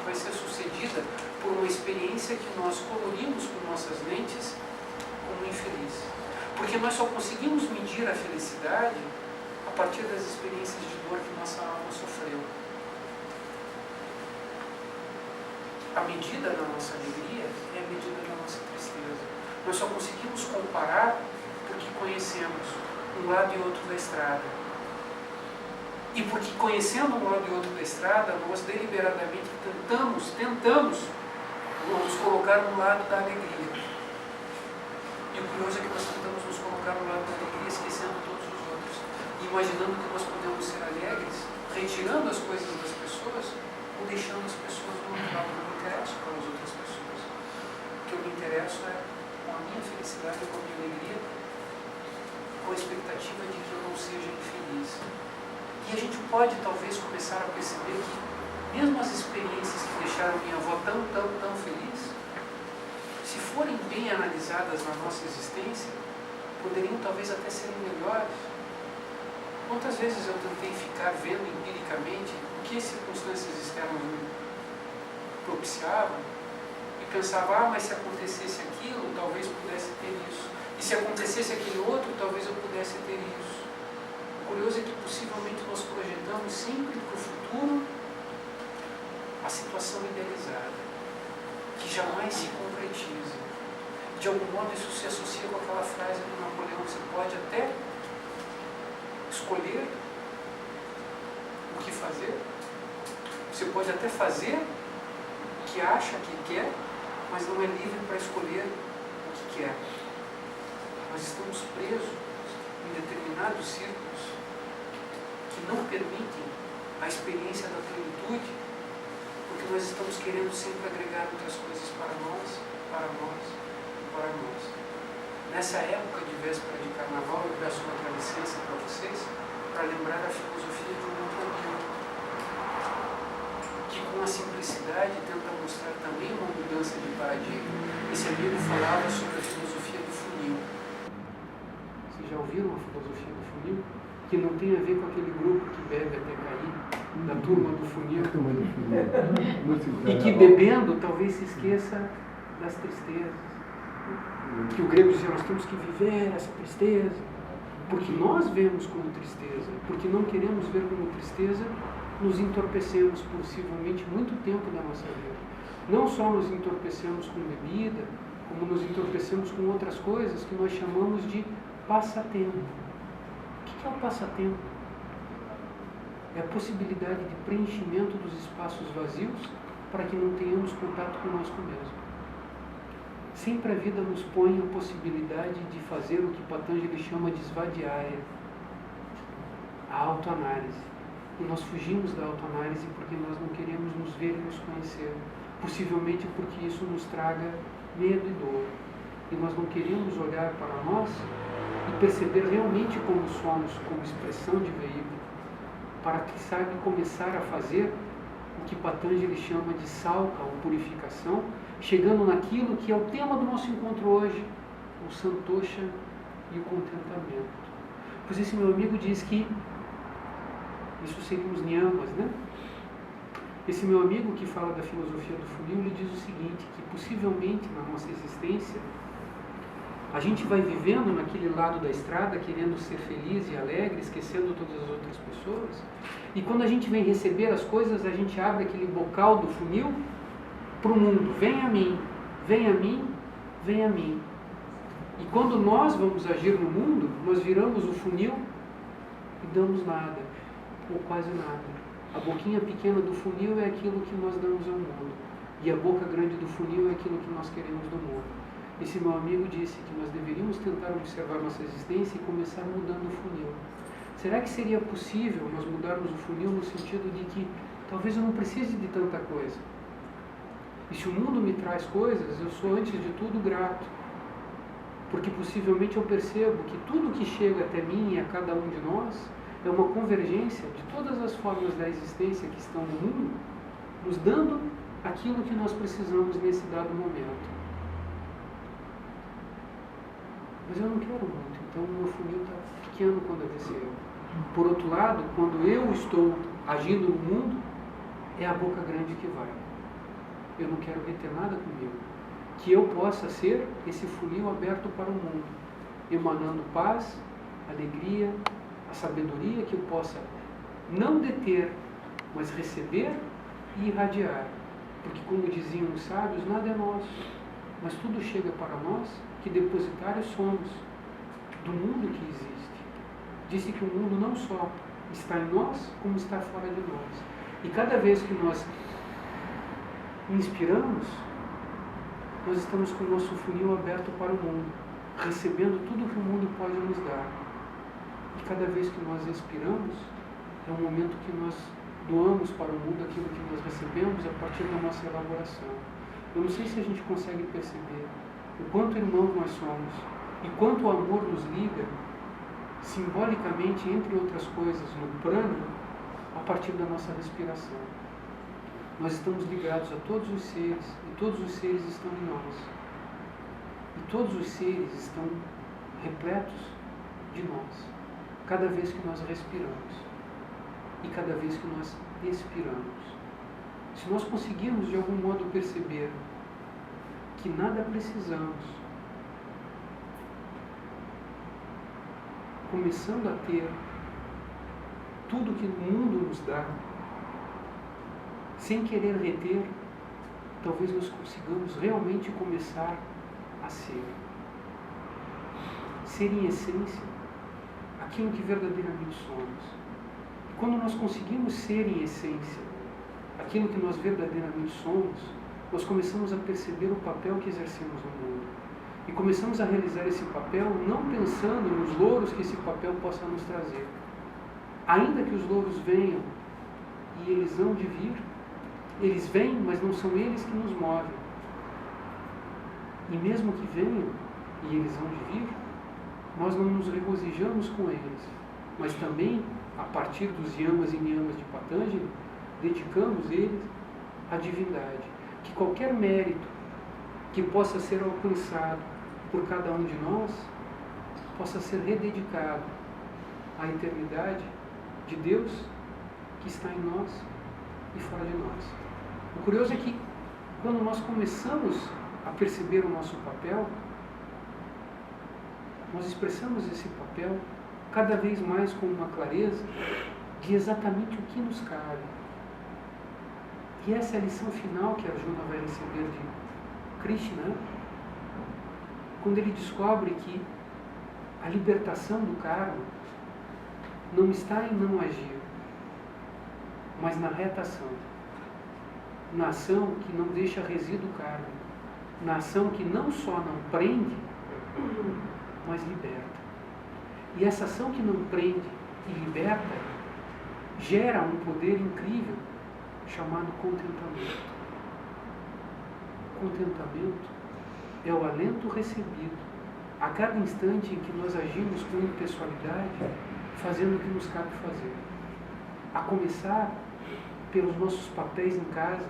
vai ser sucedida por uma experiência que nós colorimos com nossas lentes como infeliz. Porque nós só conseguimos medir a felicidade a partir das experiências de dor que nossa alma sofreu. A medida da nossa alegria é a medida da nossa tristeza. Nós só conseguimos comparar porque conhecemos um lado e outro da estrada. E porque conhecendo um lado e outro da estrada, nós deliberadamente tentamos nos colocar no lado da alegria. E o curioso é que nós tentamos nos colocar no lado da alegria, esquecendo todos os outros. E imaginando que nós podemos ser alegres, retirando as coisas das pessoas, ou deixando as pessoas no local. Eu não me interesso com as outras pessoas. O que eu me interesso é com a minha felicidade, com a minha alegria, com a expectativa de que eu não seja infeliz. E a gente pode talvez começar a perceber que mesmo as experiências que deixaram minha avó tão feliz, se forem bem analisadas na nossa existência, poderiam talvez até serem melhores. Quantas vezes eu tentei ficar vendo empiricamente o que as circunstâncias externas me propiciavam e pensava, mas se acontecesse aquilo, talvez pudesse ter isso. E se acontecesse aquele outro, talvez eu pudesse ter isso. O curioso é que possivelmente nós projetamos sempre para o futuro a situação idealizada, que jamais se concretiza. De algum modo isso se associa com aquela frase do Napoleão: você pode até escolher o que fazer, Você pode até fazer o que acha que quer, mas não é livre para escolher o que quer. Nós estamos presos em determinados círculos que não permitem a experiência da plenitude, porque nós estamos querendo sempre agregar outras coisas para nós, para nós, para nós. Nessa época de véspera de carnaval, eu peço uma licença para vocês, para lembrar a filosofia de um outro amigo, que com a simplicidade tenta mostrar também uma mudança de paradigma. Esse amigo falava sobre a filosofia do funil. Vocês já ouviram a filosofia do funil? Que não tem a ver com aquele grupo que bebe até cair, da turma do funil. E que bebendo talvez se esqueça das tristezas. Que o grego dizia, nós temos que viver essa tristeza. Porque nós vemos como tristeza. Porque não queremos ver como tristeza, nos entorpecemos possivelmente muito tempo da nossa vida. Não só nos entorpecemos com bebida, como nos entorpecemos com outras coisas que nós chamamos de passatempo. O que é o passatempo? É a possibilidade de preenchimento dos espaços vazios para que não tenhamos contato conosco mesmo. Sempre a vida nos põe a possibilidade de fazer o que Patanjali chama de svadhyaya, a autoanálise. E nós fugimos da autoanálise porque nós não queremos nos ver e nos conhecer. Possivelmente porque isso nos traga medo e dor. E nós não queremos olhar para nós e perceber realmente como somos, como expressão de veículo, para que saiba começar a fazer o que Patanjali chama de salka, ou purificação, chegando naquilo que é o tema do nosso encontro hoje, o santosha e o contentamento. Pois esse meu amigo diz que isso seriam os niyamas, né? Esse meu amigo que fala da filosofia do funil, ele diz o seguinte, que possivelmente na nossa existência a gente vai vivendo naquele lado da estrada, querendo ser feliz e alegre, esquecendo todas as outras pessoas. E quando a gente vem receber as coisas, a gente abre aquele bocal do funil para o mundo. Vem a mim, vem a mim, vem a mim. E quando nós vamos agir no mundo, nós viramos o funil e damos nada, ou quase nada. A boquinha pequena do funil é aquilo que nós damos ao mundo. E a boca grande do funil é aquilo que nós queremos do mundo. Esse meu amigo disse que nós deveríamos tentar observar nossa existência e começar mudando o funil. Será que seria possível nós mudarmos o funil no sentido de que talvez eu não precise de tanta coisa? E se o mundo me traz coisas, eu sou antes de tudo grato. Porque possivelmente eu percebo que tudo que chega até mim e a cada um de nós é uma convergência de todas as formas da existência que estão no mundo, nos dando aquilo que nós precisamos nesse dado momento. Mas eu não quero muito, então o meu funil está pequeno quando eu descer. Por outro lado, quando eu estou agindo no mundo, é a boca grande que vai. Eu não quero reter nada comigo. Que eu possa ser esse funil aberto para o mundo, emanando paz, alegria, a sabedoria, que eu possa não deter, mas receber e irradiar. Porque, como diziam os sábios, nada é nosso, mas tudo chega para nós, que depositários somos do mundo que existe. Disse que o mundo não só está em nós, como está fora de nós. E cada vez que nós inspiramos, nós estamos com o nosso funil aberto para o mundo, recebendo tudo que o mundo pode nos dar. E cada vez que nós expiramos, é um momento que nós doamos para o mundo aquilo que nós recebemos a partir da nossa elaboração. Eu não sei se a gente consegue perceber o quanto irmãos nós somos e quanto o amor nos liga, simbolicamente, entre outras coisas, no prana, a partir da nossa respiração. Nós estamos ligados a todos os seres, e todos os seres estão em nós. E todos os seres estão repletos de nós, cada vez que nós respiramos e cada vez que nós expiramos. Se nós conseguirmos de algum modo perceber que nada precisamos, começando a ter tudo que o mundo nos dá, sem querer reter, talvez nós consigamos realmente começar a ser. Ser em essência aquilo que verdadeiramente somos. E quando nós conseguimos ser em essência aquilo que nós verdadeiramente somos, nós começamos a perceber o papel que exercemos no mundo. E começamos a realizar esse papel não pensando nos louros que esse papel possa nos trazer. Ainda que os louros venham, e eles hão de vir, eles vêm, mas não são eles que nos movem. E mesmo que venham, e eles hão de vir, nós não nos regozijamos com eles, mas também, a partir dos yamas e niyamas de Patanjali, dedicamos eles à divindade. Que qualquer mérito que possa ser alcançado por cada um de nós, possa ser rededicado à eternidade de Deus que está em nós e fora de nós. O curioso é que, quando nós começamos a perceber o nosso papel, nós expressamos esse papel cada vez mais com uma clareza de exatamente o que nos cabe. E essa é a lição final que Arjuna vai receber de Krishna, quando ele descobre que a libertação do karma não está em não agir, mas na reta ação. Na ação que não deixa resíduo kármico. Na ação que não só não prende, mas liberta. E essa ação que não prende e liberta gera um poder incrível chamado contentamento. Contentamento é o alento recebido a cada instante em que nós agimos com impessoalidade, fazendo o que nos cabe fazer. A começar pelos nossos papéis em casa,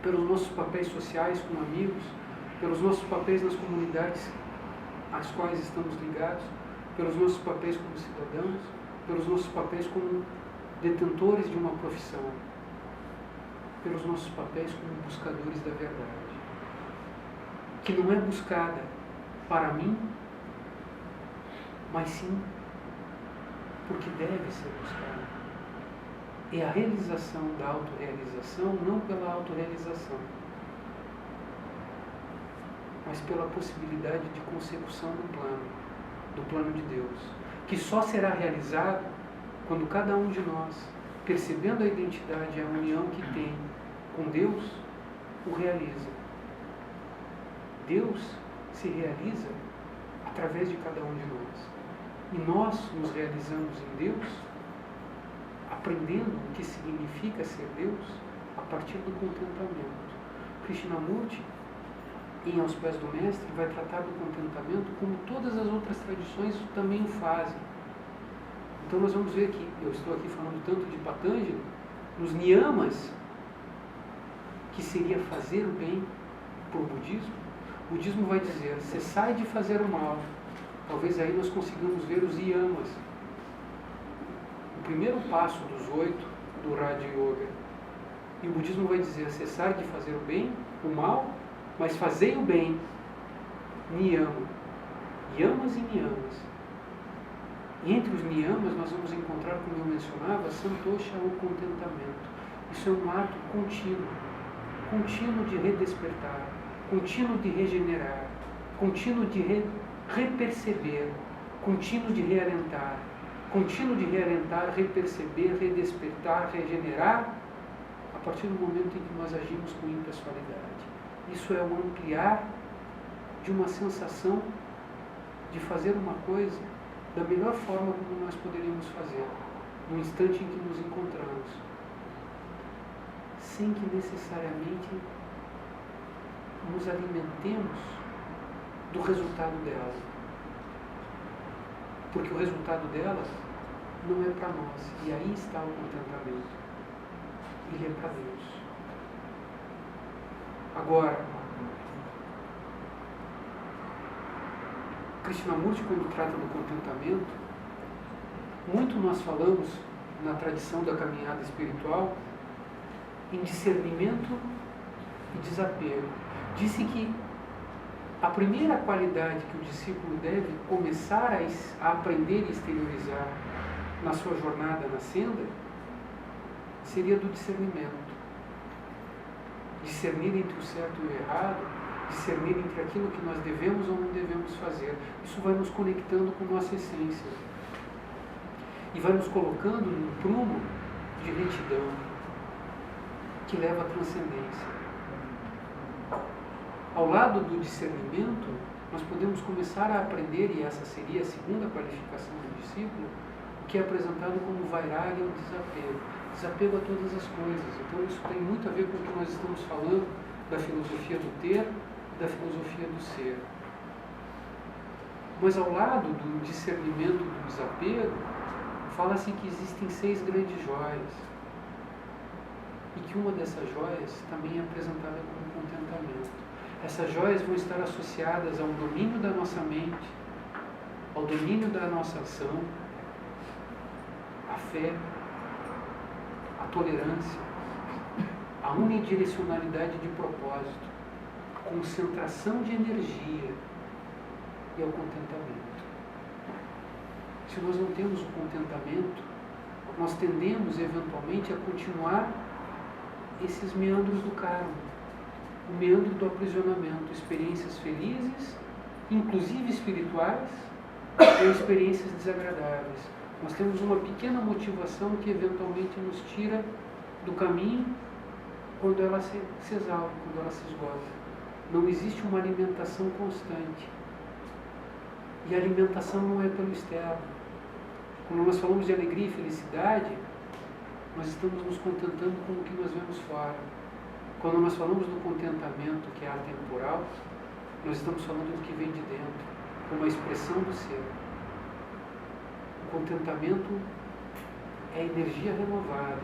pelos nossos papéis sociais com amigos, pelos nossos papéis nas comunidades às quais estamos ligados, pelos nossos papéis como cidadãos, pelos nossos papéis como detentores de uma profissão, pelos nossos papéis como buscadores da verdade, que não é buscada para mim, mas sim porque deve ser buscada. É a realização da autorrealização, não pela autorrealização, mas pela possibilidade de consecução do plano de Deus, que só será realizado quando cada um de nós, percebendo a identidade e a união que tem com Deus, o realiza. Deus se realiza através de cada um de nós. E nós nos realizamos em Deus, aprendendo o que significa ser Deus a partir do contentamento. Krishnamurti, em Aos Pés do Mestre, vai tratar do contentamento como todas as outras tradições também o fazem. Então nós vamos ver que, eu estou aqui falando tanto de Patanjali, nos niyamas, que seria fazer o bem para o budismo vai dizer, cessai de fazer o mal. Talvez aí nós consigamos ver os yamas. O primeiro passo dos 8 do Raja Yoga. E o budismo vai dizer, cessai de fazer o bem, o mal, mas fazei o bem. Niyama. Yamas e niyamas. E entre os niyamas nós vamos encontrar, como eu mencionava, santosha, o contentamento. Isso é um ato contínuo de redespertar, contínuo de regenerar, contínuo de reperceber, contínuo de realentar, reperceber, redespertar, regenerar, a partir do momento em que nós agimos com impessoalidade. Isso é o ampliar de uma sensação de fazer uma coisa da melhor forma como nós poderíamos fazer, no instante em que nos encontramos, sem que necessariamente nos alimentemos do resultado dela. Porque o resultado dela não é para nós. E aí está o contentamento. Ele é para Deus. Agora, Krishnamurti, quando trata do contentamento, muito nós falamos na tradição da caminhada espiritual em discernimento e desapego. Disse que a primeira qualidade que o discípulo deve começar a aprender e exteriorizar na sua jornada na senda seria do discernimento. Discernir entre o certo e o errado, discernir entre aquilo que nós devemos ou não devemos fazer. Isso vai nos conectando com nossa essência e vai nos colocando num prumo de retidão. que leva à transcendência. Ao lado do discernimento, nós podemos começar a aprender, e essa seria a segunda qualificação do discípulo, o que é apresentado como vairagya, o desapego. Desapego a todas as coisas. Então isso tem muito a ver com o que nós estamos falando da filosofia do ter e da filosofia do ser. Mas ao lado do discernimento do desapego, fala-se que existem 6 grandes joias. E que uma dessas joias também é apresentada como contentamento. Essas joias vão estar associadas ao domínio da nossa mente, ao domínio da nossa ação, à fé, à tolerância, à unidirecionalidade de propósito, concentração de energia e ao contentamento. Se nós não temos o contentamento, nós tendemos eventualmente a continuar esses meandros do karma, o meandro do aprisionamento, experiências felizes, inclusive espirituais, ou experiências desagradáveis. Nós temos uma pequena motivação que eventualmente nos tira do caminho quando ela se exaure, quando ela se esgota. Não existe uma alimentação constante. E a alimentação não é pelo externo. Quando nós falamos de alegria e felicidade, nós estamos nos contentando com o que nós vemos fora. Quando nós falamos do contentamento, que é atemporal, nós estamos falando do que vem de dentro, como a expressão do ser. O contentamento é a energia renovada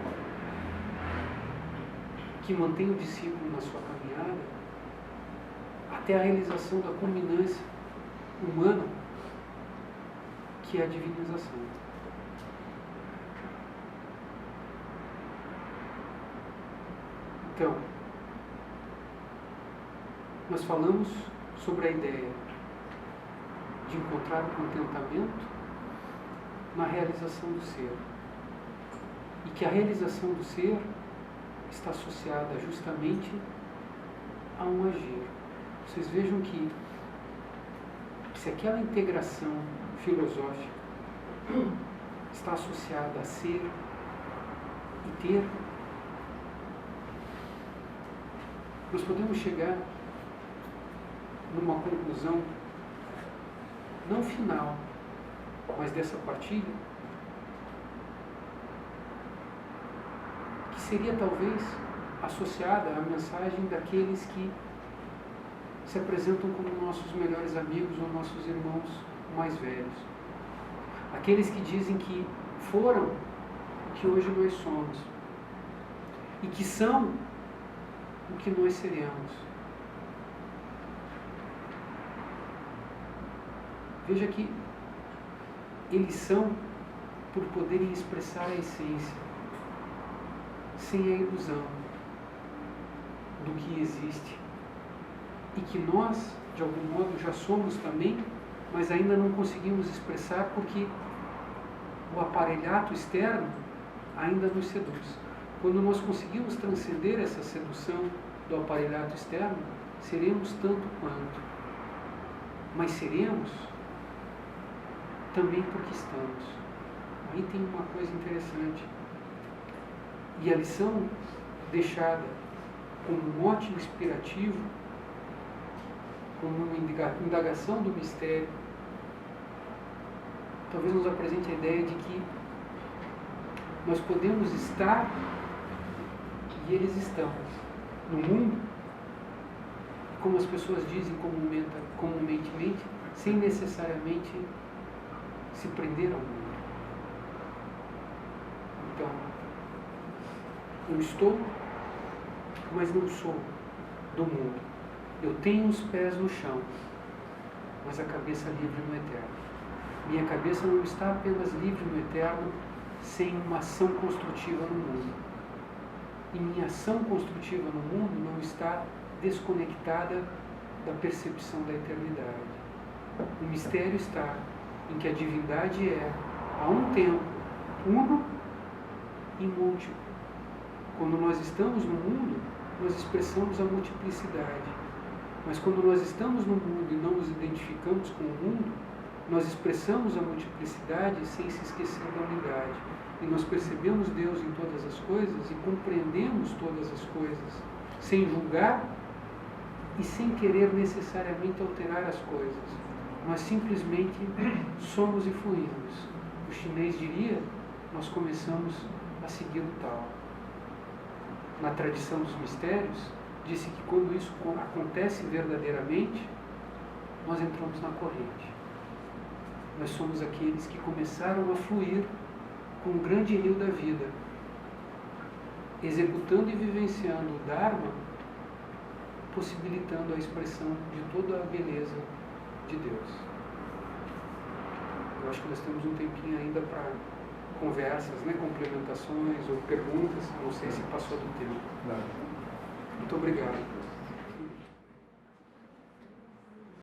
que mantém o discípulo na sua caminhada até a realização da culminância humana, que é a divinização. Então, nós falamos sobre a ideia de encontrar o contentamento na realização do ser. E que a realização do ser está associada justamente a um agir. Vocês vejam que se aquela integração filosófica está associada a ser e ter, nós podemos chegar numa conclusão não final, mas dessa partilha, que seria talvez associada à mensagem daqueles que se apresentam como nossos melhores amigos ou nossos irmãos mais velhos. Aqueles que dizem que foram o que hoje nós somos e que são o que nós seremos. Veja que eles são por poderem expressar a essência, sem a ilusão do que existe. E que nós, de algum modo, já somos também, mas ainda não conseguimos expressar porque o aparelhato externo ainda nos seduz. Quando nós conseguimos transcender essa sedução do aparelhato externo, seremos tanto quanto. Mas seremos também porque estamos. Aí tem uma coisa interessante. E a lição deixada como mote inspirativo, como uma indagação do mistério, talvez nos apresente a ideia de que nós podemos estar e eles estão no mundo, como as pessoas dizem comumente, sem necessariamente se prender ao mundo. Então, eu estou, mas não sou do mundo. Eu tenho os pés no chão, mas a cabeça livre no eterno. Minha cabeça não está apenas livre no eterno, sem uma ação construtiva no mundo. E minha ação construtiva no mundo não está desconectada da percepção da eternidade. O mistério está em que a divindade é, a um tempo, uno e múltiplo. Quando nós estamos no mundo, nós expressamos a multiplicidade. Mas quando nós estamos no mundo e não nos identificamos com o mundo, nós expressamos a multiplicidade sem se esquecer da unidade. E nós percebemos Deus em todas as coisas e compreendemos todas as coisas, sem julgar e sem querer necessariamente alterar as coisas. Nós simplesmente somos e fluímos. O chinês diria, nós começamos a seguir o Tao. Na tradição dos mistérios, disse que quando isso acontece verdadeiramente, nós entramos na corrente. Nós somos aqueles que começaram a fluir com o grande rio da vida, executando e vivenciando o Dharma, possibilitando a expressão de toda a beleza de Deus. Eu acho que nós temos um tempinho ainda para conversas, né, complementações ou perguntas. Não sei se passou do tempo. Não. Muito obrigado.